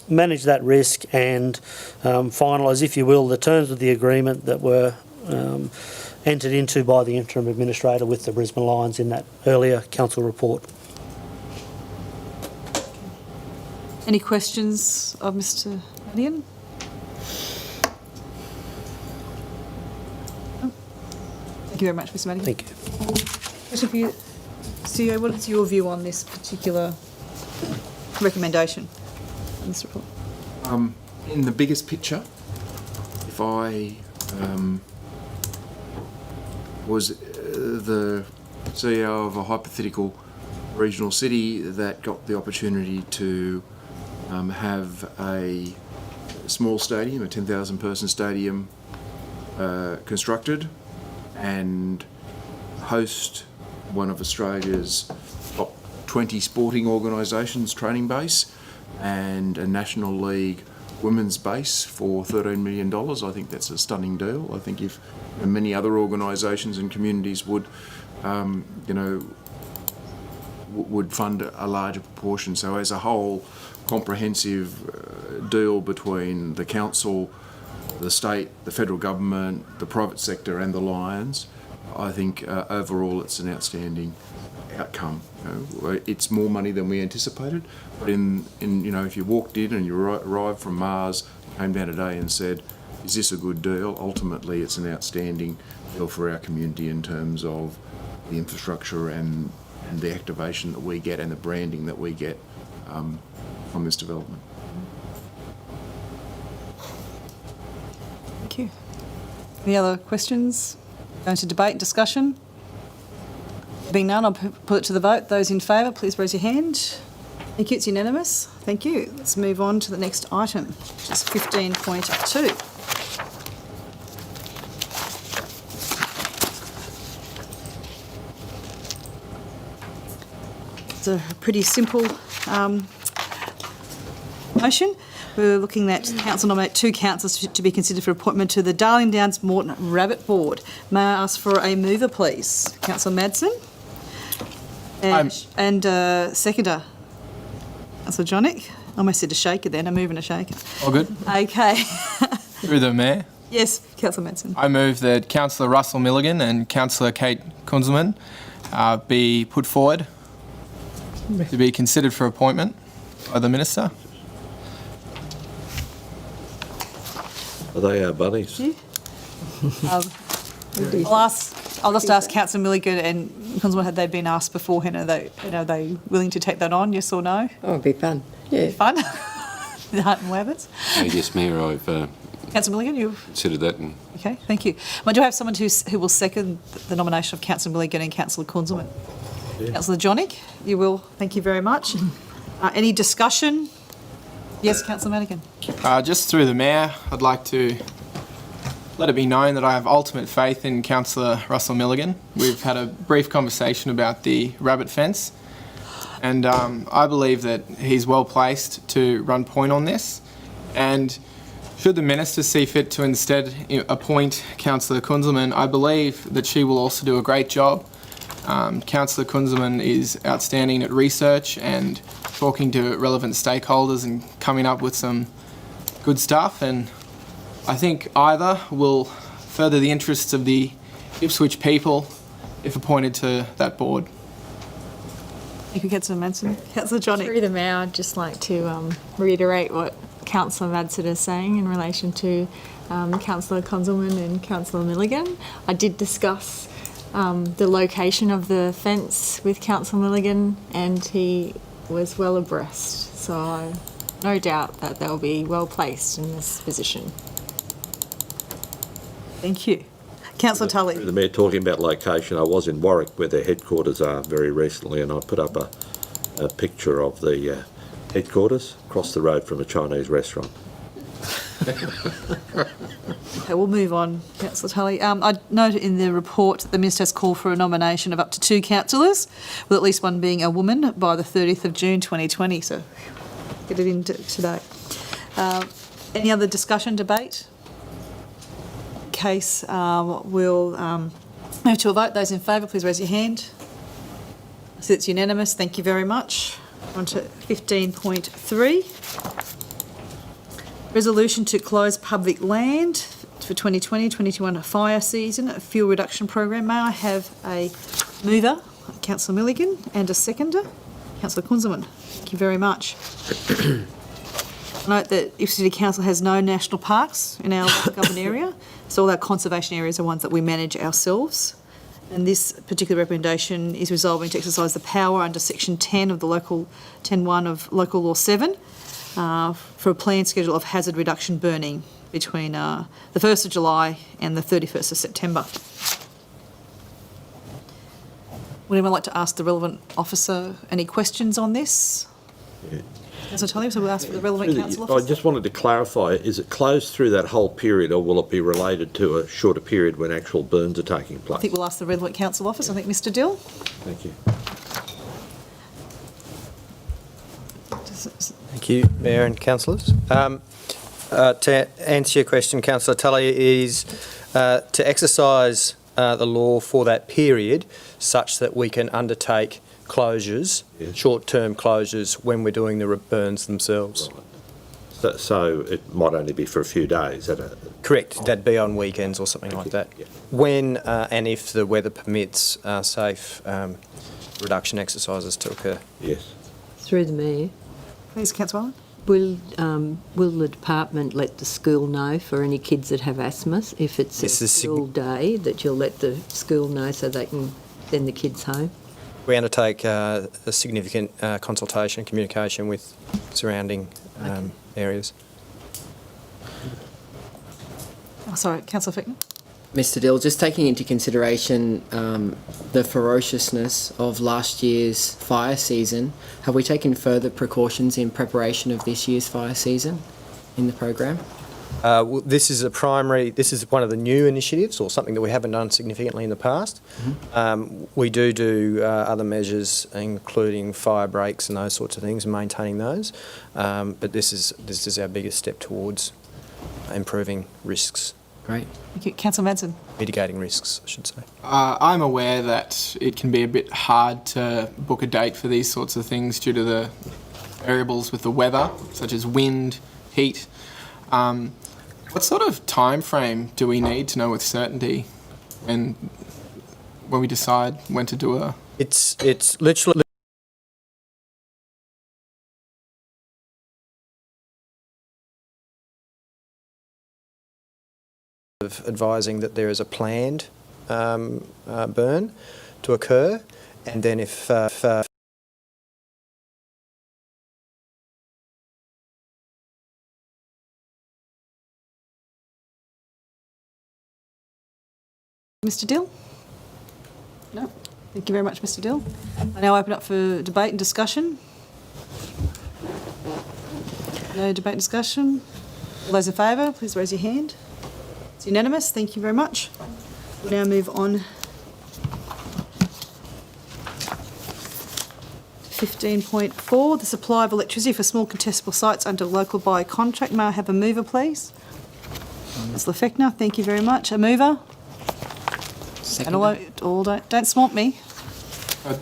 manage that risk and finalise, if you will, the terms of the agreement that were entered into by the interim administrator with the Brisbane Lions in that earlier council report. Any questions of Mr. Mannion? Thank you very much, Mr. Mannion. Thank you. Question for you, CEO. What is your view on this particular recommendation in this report? In the biggest picture, if if I was the CEO of a hypothetical regional city that got the opportunity to have a small stadium, a 10,000 person stadium constructed and host one of Australia's top 20 sporting organisations training base and a National League women's base for $13 million. I think that's a stunning deal. I think if many other organisations and communities would, would fund a larger proportion. So as a whole, comprehensive deal between the council, the state, the federal government, the private sector and the Lions, I think overall it's an outstanding outcome. It's more money than we anticipated, but if you walked in and you arrived from Mars, came down today and said, is this a good deal? Ultimately, it's an outstanding deal for our community in terms of the infrastructure and the activation that we get and the branding that we get from this development. Thank you. Any other questions? Going to debate and discussion? Being none, I'll put it to the vote. Those in favour, please raise your hand. Thank you, it's unanimous. Thank you. Let's move on to the next item, which is 15.2. It's a pretty simple motion. We're looking at council nominate 2 councillors to be considered for appointment to the Darling Downs Moreton Rabbit Board. May I ask for a mover, please? Councillor Madsen. And seconder. Councillor Johnnick. I almost said a shaker then, a mover and a shaker. All good. Okay. Through the Mayor. Yes, Councillor Madsen. I move that Councillor Russell Milligan and Councillor Kate Kunzelman be put forward to be considered for appointment by the Minister. Are they our buddies? I'll just ask Councillor Milligan and Kunzelman, had they been asked beforehand, are they willing to take that on, yes or no? Oh, it'd be fun. Yeah. Fun? The Hunt and Wabbits? Yes, Mayor, I've Councillor Milligan, you... considered that. And Okay, thank you. I do have someone who will second the nomination of Councillor Milligan and Councillor Kunzelman. Yeah. Councillor Johnnick, you will. Thank you very much. Any discussion? Yes, Councillor Madigan. Just through the Mayor, I'd like to let it be known that I have ultimate faith in Councillor Russell Milligan. We've had a brief conversation about the rabbit fence, and I believe that he's well placed to run point on this. And should the Minister see fit to instead appoint Councillor Kunzelman, I believe that she will also do a great job. Councillor Kunzelman is outstanding at research and talking to relevant stakeholders and coming up with some good stuff, and I think either will further the interests of the Ipswich people if appointed to that board. Thank you, Councillor Madsen. Councillor Johnnick. Through the Mayor, I'd just like to reiterate what Councillor Madsen is saying in relation to Councillor Kunzelman and Councillor Milligan. I did discuss the location of the fence with Councillor Milligan, and he was well abreast. So I've no doubt that they'll be well placed in this position. Thank you. Councillor Tully. The Mayor, talking about location, I was in Warwick where their headquarters are very recently, and I put up a picture of the headquarters across the road from a Chinese restaurant. Okay, we'll move on, Councillor Tully. I note in the report that the Minister has called for a nomination of up to 2 councillors, with at least one being a woman, by the 30th of June 2020. So get it in today. Any other discussion, debate? In case, we'll move to a vote. Those in favour, please raise your hand. I see it's unanimous. Thank you very much. On to 15.3. Resolution to close public land for 2020-21 fire season, a fuel reduction program. May I have a mover, Councillor Milligan, and a seconder, Councillor Kunzelman. Thank you very much. Note that Ipswich City Council has no national parks in our local government area, so all our conservation areas are ones that we manage ourselves. And this particular recommendation is resolving to exercise the power under Section 10 of the Local 10.1 of Local Law 7 for a planned schedule of hazard reduction burning between the 1st of July and the 31st of September. Would anyone like to ask the relevant officer any questions on this? Yeah. Councillor Tully, so we'll ask for the relevant council officer. I just wanted to clarify, is it closed through that whole period, or will it be related to a shorter period when actual burns are taking place? I think we'll ask the relevant council officer. I think Mr Dill. Thank you. Thank you, Mayor and councillors. To answer your question, Councillor Tully, is to exercise the law for that period such that we can undertake closures, Yes. short-term closures, when we're doing the burns themselves. Right. So it might only be for a few days. Correct. That'd be on weekends or something like that. Yeah. When and if the weather permits safe reduction exercises to occur. Yes. Through the Mayor, Please, Councillor will the department let the school know for any kids that have asthma? If it's This a is school day, that you'll let the school know so they can send the kids home? We undertake a significant consultation and communication with surrounding areas. Oh, sorry, Councillor Fickner. Mr Dill, just taking into consideration the ferociousness of last year's fire season, have we taken further precautions in preparation of this year's fire season in the program? Well, this is one of the new initiatives, or something that we haven't done significantly in the past. We do other measures, including fire breaks and those sorts of things, and maintaining those. But this is our biggest step towards improving risks. Great. Thank you. Councillor Madsen. Mitigating risks, I should say. I'm aware that it can be a bit hard to book a date for these sorts of things due to the variables with the weather, such as wind, heat. What sort of time frame do we need to know with certainty, and when we decide when to do a? It's literally of advising that there is a planned burn to occur, and then if Mr Dill? No. Thank you very much, Mr Dill. I now open up for debate and discussion. No debate and discussion. All those in favour, please raise your hand. It's unanimous. Thank you very much. We'll now move on to 15.4, the supply of electricity for small contestable sites under local buy contract. May I have a mover, please? Councillor Fickner, thank you very much. A mover? Second. And don't swamp me.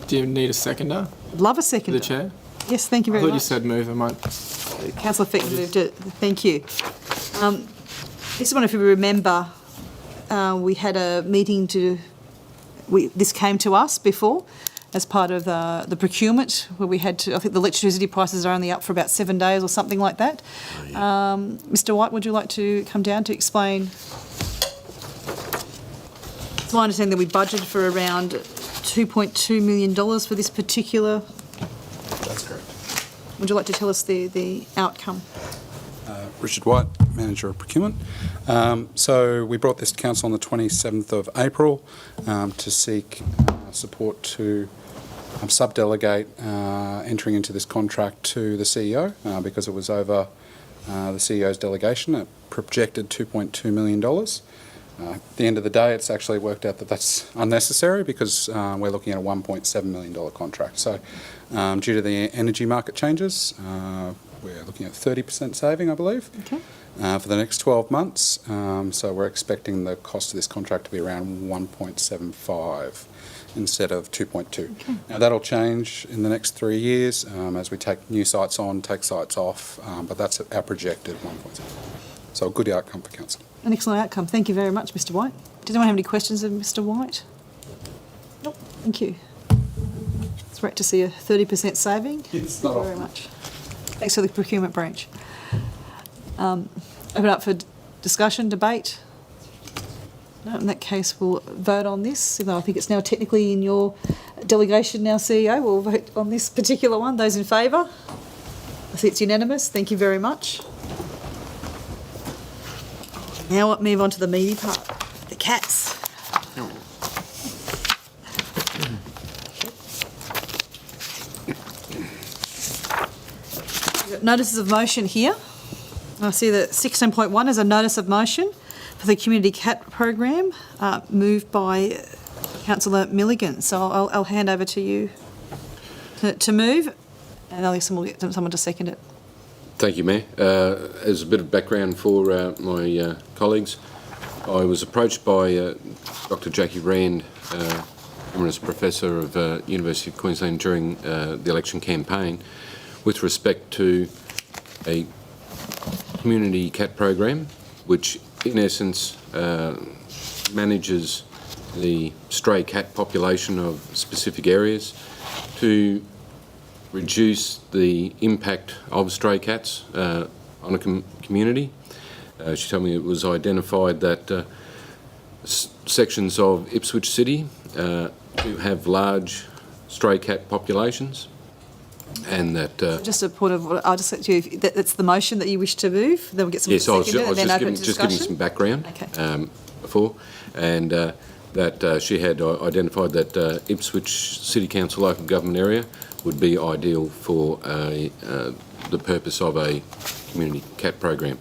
Do you need a seconder? I'd love a For seconder. the chair? Yes, thank you I very thought much. you said move. I might. Councillor Fickner moved it. Thank you. This is one, if you remember, we had a meeting this came to us before as part of the procurement, where we had to, I think the electricity prices are only up for about 7 days or something like that. Oh, yeah. Mr White, would you like to come down to explain? It's my understanding that we budgeted for around $2.2 million for this particular. That's correct. Would you like to tell us the outcome? Richard White, Manager of Procurement. So we brought this to Council on the 27th of April to seek support to subdelegate entering into this contract to the CEO because it was over the CEO's delegation. It projected $2.2 million. At the end of the day, it's actually worked out that that's unnecessary because we're looking at a $1.7 million contract. So due to the energy market changes, we're looking at 30% saving, I believe, for the next 12 months. So we're expecting the cost of this contract to be around 1.75 instead of 2.2. Okay. Now that'll change in the next 3 years as we take new sites on, take sites off, but that's our projected 1.7. So a good outcome for Council. An excellent outcome. Thank you very much, Mr White. Did anyone have any questions of Mr White? Nope. Thank you. It's great to see a 30% saving. Thank you very much. Thanks for the procurement branch. Open up for discussion, debate. No, in that case, we'll vote on this. Even though I think it's now technically in your delegation now, CEO, we'll vote on this particular one. Those in favour? I think it's unanimous. Thank you very much. Now we'll move on to the meaty part, the cats. We've got notices of motion here. I see that 16.1 is a notice of motion for the Community Cat Program, moved by Councillor Milligan. So I'll hand over to you to move, and I'll get someone to second it. Thank you, Mayor. As a bit of background for my colleagues, I was approached by Dr. Jackie Rand, Emeritus Professor of University of Queensland during the election campaign, with respect to a community cat program, which in essence manages the stray cat population of specific areas to reduce the impact of stray cats on a community. She told me it was identified that sections of Ipswich City do have large stray cat populations, and that... just a point of, I'll just let you, that's the motion that you wish to move, then we'll get some... Yes, I was just just giving some background okay. Before, and that she had identified that Ipswich City Council local government area would be ideal for the purpose of a community cat program.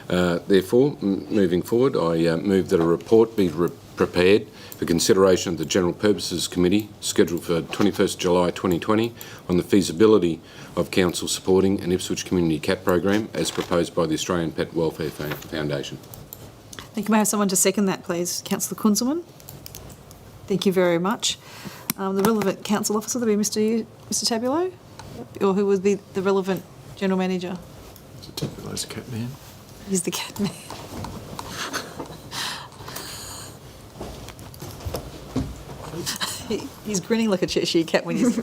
Therefore, moving forward, I move that a report be prepared for consideration of the General Purposes Committee, scheduled for 21st July 2020, on the feasibility of Council supporting an Ipswich Community Cat Program as proposed by the Australian Pet Welfare Foundation. Thank you. May I have someone to second that, please? Councillor Kunzelman. Thank you very much. The relevant council officer would be Mr. Tabulo, or who would be the relevant general manager? Mr. Tabulo's the cat man. He's the cat man. He's grinning like a Cheshire cat when he's...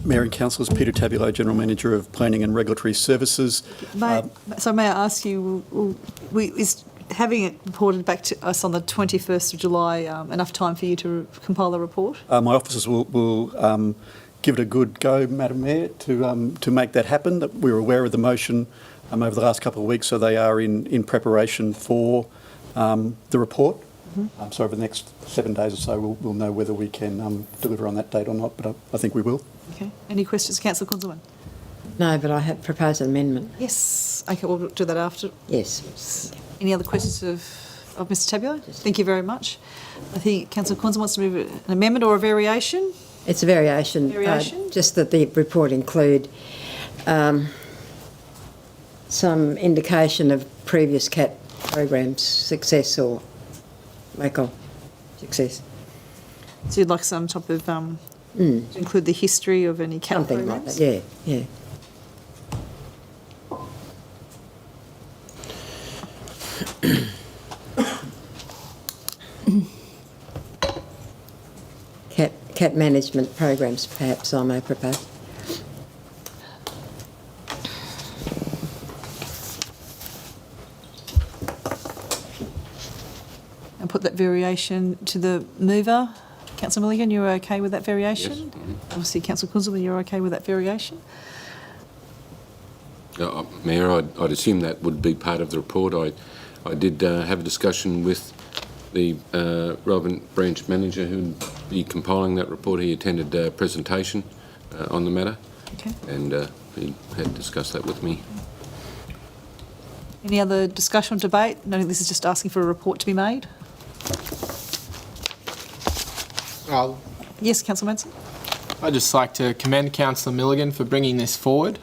Mayor and Councillors, Peter Tabulo, General Manager of Planning and Regulatory Services. May I ask you, is having it reported back to us on the 21st of July enough time for you to compile a report? My officers will give it a good go, Madam Mayor, to make that happen. That we're aware of the motion over the last couple of weeks, so they are in preparation for the report. Mm-hmm. So over the next 7 days or so, we'll know whether we can deliver on that date or not, but I think we will. Okay. Any questions, Councillor Kunzelman? No, but I have proposed an amendment. Yes. Okay, we'll do that after. Yes. Any other questions of Mr Tabulo? Thank you very much. I think Councillor Kunzelman wants to move an amendment or a variation. It's a variation. Just that the report include some indication of previous cat programs' success or lack of success. So you'd like some type of, to include the history of any cat something programs? like that, yeah. Cat management programs, perhaps I may propose. And put that variation to the mover. Councillor Milligan, you're okay with that variation? Yes. Mm-hmm. Obviously, Councillor Kunzelman, you're okay with that variation? Mayor, I'd assume that would be part of the report. I did have a discussion with the relevant branch manager who would be compiling that report. He attended a presentation on the matter, okay. And he had discussed that with me. Any other discussion or debate? No, this is just asking for a report to be made. Yes, Councillor Manson. I'd just like to commend Councillor Milligan for bringing this forward.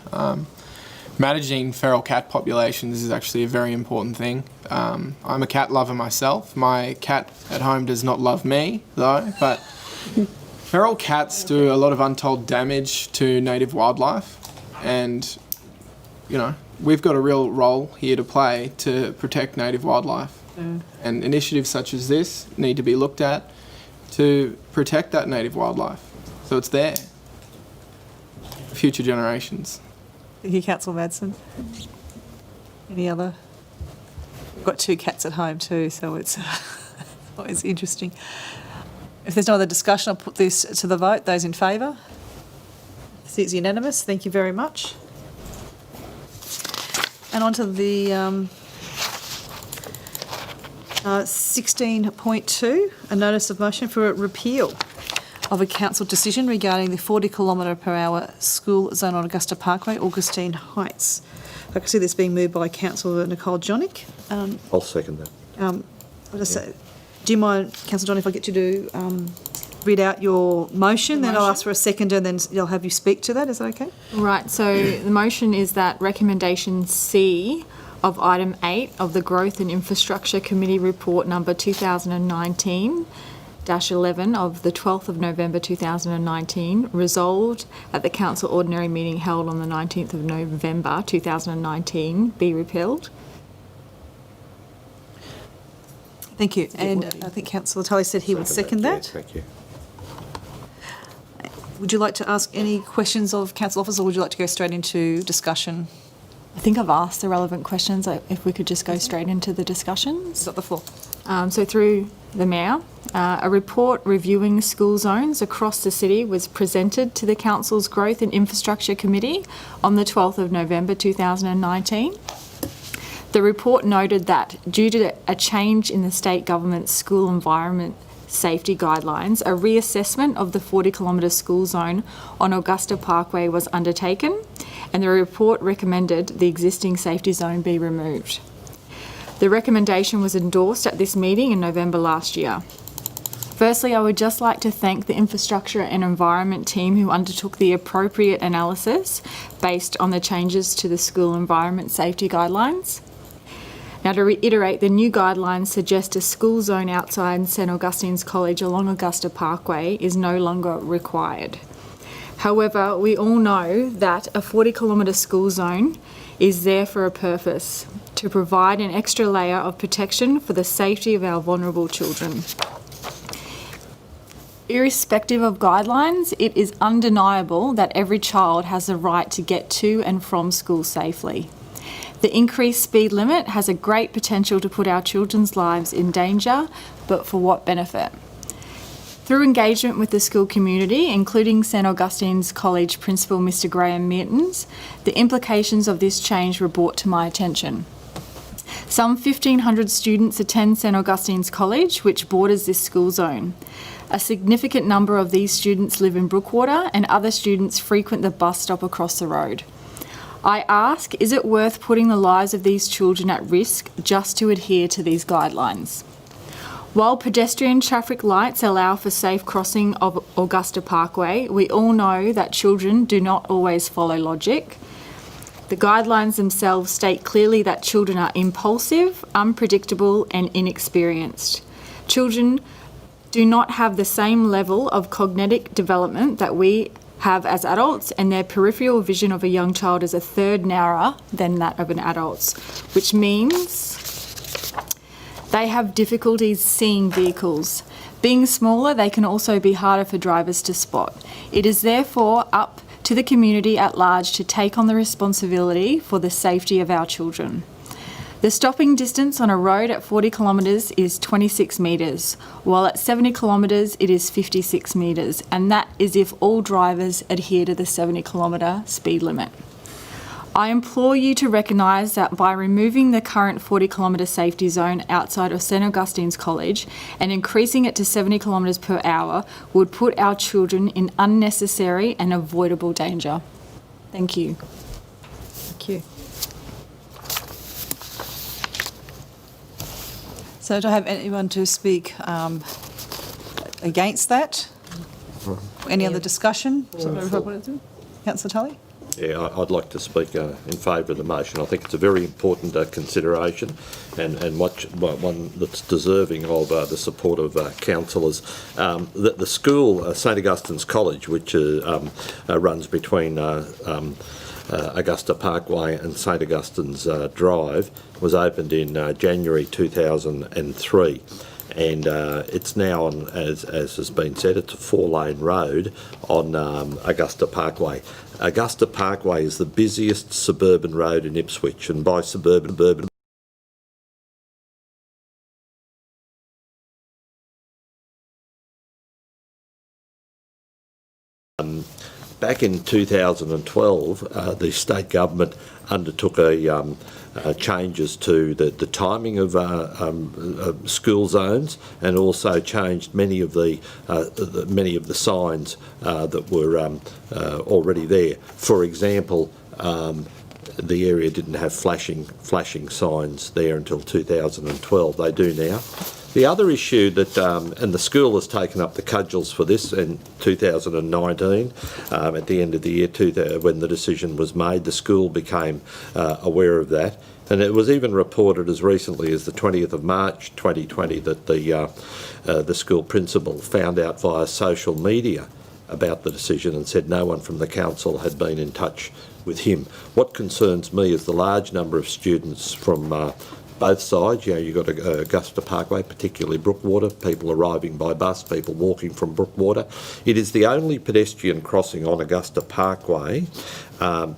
Managing feral cat populations is actually a very important thing. I'm a cat lover myself. My cat at home does not love me, though, but feral cats do a lot of untold damage to native wildlife, and, you know, we've got a real role here to play to protect native wildlife. And initiatives such as this need to be looked at to protect that native wildlife, so it's there for future generations. Thank you, Councillor Madsen. Any other? We've got 2 cats at home too, so it's always interesting. If there's no other discussion, I'll put this to the vote. Those in favour? See, it's unanimous. Thank you very much. And on to the 16.2, a notice of motion for a repeal of a council decision regarding the 40 km/h school zone on Augusta Parkway, Augustine Heights. I can see this being moved by Councillor Nicole Jonick. I'll second that. Do you mind, Councillor John, if I get you to read out your motion, then I'll ask for a second and then I'll have you speak to that. Is that okay? Right, so the motion is that recommendation C of item 8 of the Growth and Infrastructure Committee report number 2019-11 of the 12th of November 2019 resolved at the council ordinary meeting held on the 19th of November 2019 be repealed. Thank you. And I think Councillor Tully said he would second that. Yeah, thank you. Would you like to ask any questions of council officers, or would you like to go straight into discussion? I think I've asked the relevant questions. If we could just go straight into the discussions. Got the floor. So through the Mayor, a report reviewing school zones across the city was presented to the Council's Growth and Infrastructure Committee on the 12th of November 2019. The report noted that due to a change in the state government's school environment safety guidelines, a reassessment of the 40 kilometre school zone on Augusta Parkway was undertaken, and the report recommended the existing safety zone be removed. The recommendation was endorsed at this meeting in November last year. Firstly, I would just like to thank the Infrastructure and Environment team who undertook the appropriate analysis based on the changes to the school environment safety guidelines. Now, to reiterate, the new guidelines suggest a school zone outside St Augustine's College along Augusta Parkway is no longer required. However, we all know that a 40 kilometre school zone is there for a purpose, to provide an extra layer of protection for the safety of our vulnerable children. Irrespective of guidelines, it is undeniable that every child has the right to get to and from school safely. The increased speed limit has a great potential to put our children's lives in danger, but for what benefit? Through engagement with the school community, including St Augustine's College Principal Mr Graham Mertens, the implications of this change were brought to my attention. Some 1,500 students attend St Augustine's College, which borders this school zone. A significant number of these students live in Brookwater, and other students frequent the bus stop across the road. I ask, is it worth putting the lives of these children at risk just to adhere to these guidelines? While pedestrian traffic lights allow for safe crossing of Augusta Parkway, we all know that children do not always follow logic. The guidelines themselves state clearly that children are impulsive, unpredictable, and inexperienced. Children do not have the same level of cognitive development that we have as adults, and their peripheral vision of a young child is a third narrower than that of an adult's, which means they have difficulties seeing vehicles. Being smaller, they can also be harder for drivers to spot. It is therefore up to the community at large to take on the responsibility for the safety of our children. The stopping distance on a road at 40 kilometres is 26 metres, while at 70 kilometres it is 56 metres, and that is if all drivers adhere to the 70 kilometre speed limit. I implore you to recognise that by removing the current 40 kilometre safety zone outside of St Augustine's College and increasing it to 70 kilometres per hour would put our children in unnecessary and avoidable danger. Thank you. Thank you. So do I have anyone to speak against that? Any other discussion? Councillor Tully? Yeah, I'd like to speak in favour of the motion. I think it's a very important consideration and one that's deserving of the support of councillors. The school, St Augustine's College, which runs between Augusta Parkway and St Augustine's Drive, was opened in January 2003. And it's now, as has been said, it's a 4-lane road on Augusta Parkway. Augusta Parkway is the busiest suburban road in Ipswich, and by suburban, back in 2012, the state government undertook changes to the timing of school zones, and also changed many of the signs that were already there. For example, the area didn't have flashing signs there until 2012. They do now. The other issue that, and the school has taken up the cudgels for this in 2019, at the end of the year, when the decision was made, the school became aware of that. And it was even reported as recently as the 20th of March 2020 that the school principal found out via social media about the decision and said no one from the council had been in touch with him. What concerns me is the large number of students from both sides. You know, you've got Augusta Parkway, particularly Brookwater, people arriving by bus, people walking from Brookwater. It is the only pedestrian crossing on Augusta Parkway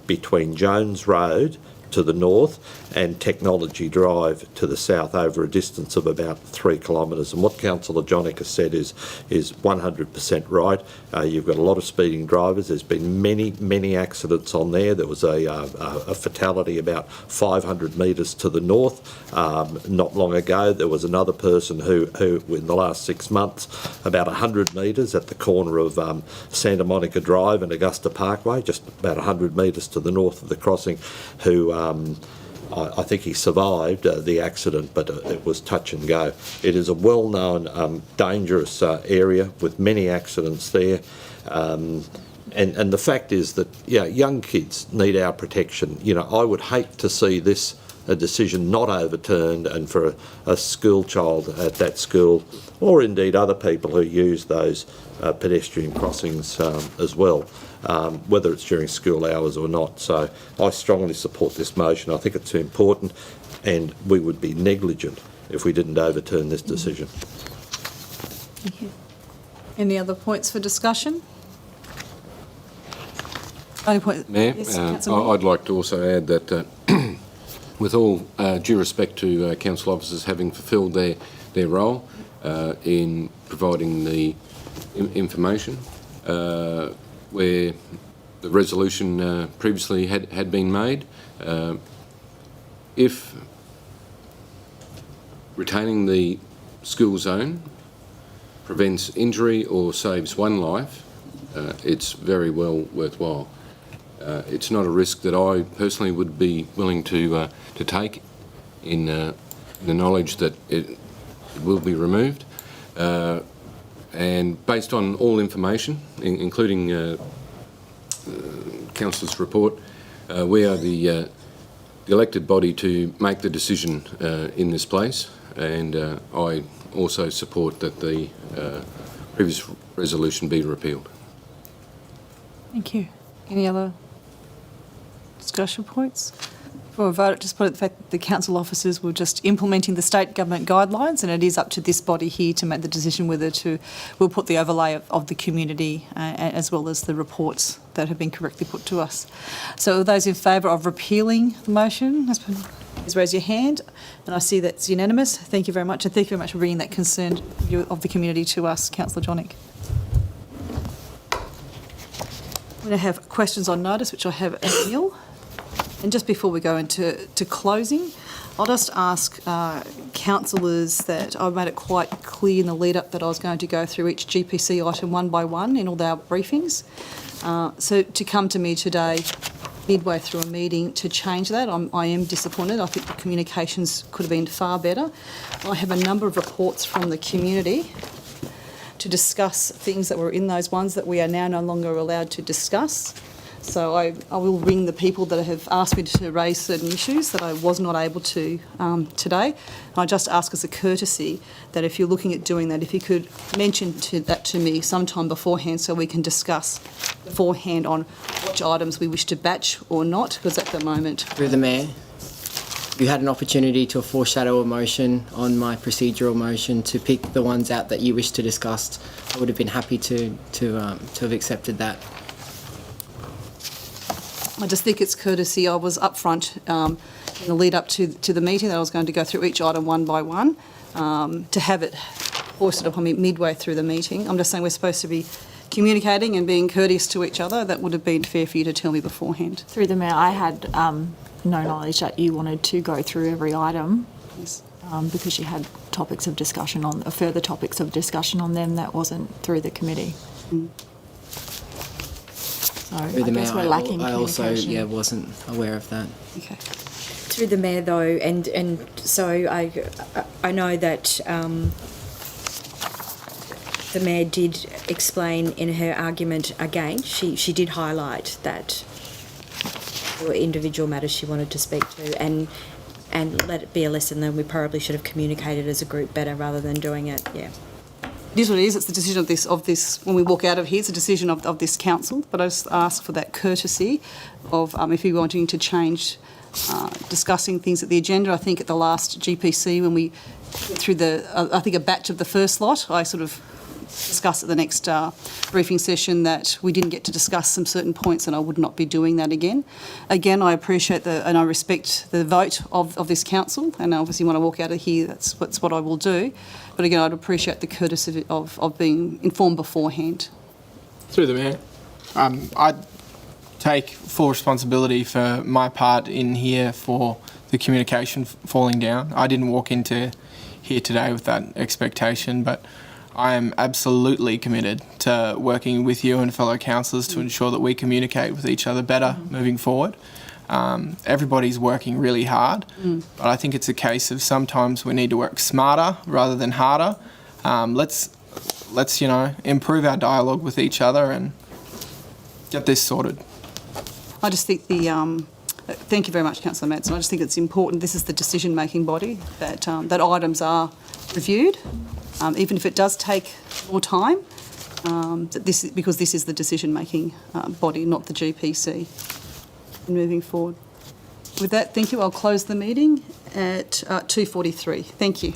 between Jones Road to the north and Technology Drive to the south, over a distance of about 3 kilometres. And what Councillor Jonik has said is 100% right. You've got a lot of speeding drivers. There's been many accidents on there. There was a fatality about 500 metres to the north not long ago. There was another person who in the last 6 months, about 100 metres at the corner of Santa Monica Drive and Augusta Parkway, just about 100 metres to the north of the crossing, who I think he survived the accident, but it was touch and go. It is a well-known dangerous area with many accidents there. And the fact is that young kids need our protection. You know, I would hate to see this a decision not overturned, and for a school child at that school, or indeed other people who use those pedestrian crossings as well, whether it's during school hours or not. So I strongly support this motion. I think it's important, and we would be negligent if we didn't overturn this decision. Thank you. Any other points for discussion? Mayor, Yes, I'd like to also add that with all due respect to council officers having fulfilled their role in providing the information, where the resolution previously had been made, if retaining the school zone prevents injury or saves one life, it's very well worthwhile. It's not a risk that I personally would be willing to take in the knowledge that it will be removed. And based on all information, including Councillor's report, we are the elected body to make the decision in this place, and I also support that the previous resolution be repealed. Thank you. Any other discussion points? Before I vote, just put the fact that the council officers were just implementing the state government guidelines, and it is up to this body here to make the decision whether we'll put the overlay of the community as well as the reports that have been correctly put to us. So those in favour of repealing the motion, please raise your hand. And I see that's unanimous. Thank you very much, and thank you very much for bringing that concern of the community to us, Councillor Jonik. I'm going to have questions on notice, which I have at nil. And just before we go into closing, I'll just ask councillors that I've made it quite clear in the lead up that I was going to go through each GPC item one by one in all our briefings. So to come to me today, midway through a meeting, to change that, I am disappointed. I think the communications could have been far better. I have a number of reports from the community to discuss things that were in those ones that we are now no longer allowed to discuss. So I will ring the people that have asked me to raise certain issues that I was not able to today. And I just ask as a courtesy that if you're looking at doing that, if you could mention that to me sometime beforehand so we can discuss beforehand on which items we wish to batch or not, because at the moment... Through the Mayor, you had an opportunity to foreshadow a motion on my procedural motion to pick the ones out that you wish to discuss. I would have been happy to have accepted that. I just think it's courtesy. I was upfront in the lead up to the meeting that I was going to go through each item one by one. To have it foisted upon me midway through the meeting, I'm just saying we're supposed to be communicating and being courteous to each other, that would have been fair for you to tell me beforehand. Through the Mayor, I had no knowledge that you wanted to go through every item. Yes. Because you had topics of discussion on further topics of discussion on them that wasn't through the committee. So I guess we're lacking I also communication. wasn't aware of that. Okay. Through the Mayor, though, and so I know that the Mayor did explain in her argument again, she did highlight that there were individual matters she wanted to speak to, and let it be a lesson that we probably should have communicated as a group better rather than doing it, yeah. It is what it is. It's the decision of this. When we walk out of here, it's a decision of this council. But I just ask for that courtesy of if you're wanting to change discussing things at the agenda. I think at the last GPC when we went through I think a batch of the first lot, I sort of discussed at the next briefing session that we didn't get to discuss some certain points, and I would not be doing that again. Again, I appreciate and I respect the vote of this council, and obviously when I walk out of here, that's what I will do. But again, I'd appreciate the courtesy of being informed beforehand. Through the Mayor, I take full responsibility for my part in here for the communication falling down. I didn't walk into here today with that expectation, but I am absolutely committed to working with you and fellow councillors to ensure that we communicate with each other better moving forward. Everybody's working really hard, but I think it's a case of sometimes we need to work smarter rather than harder. Let's improve our dialogue with each other and get this sorted. I just think thank you very much, Councillor Madsen. I just think it's important. This is the decision-making body that items are reviewed, even if it does take more time. Because this is the decision-making body, not the GPC. Moving forward. With that, thank you. I'll close the meeting at 2:43. Thank you.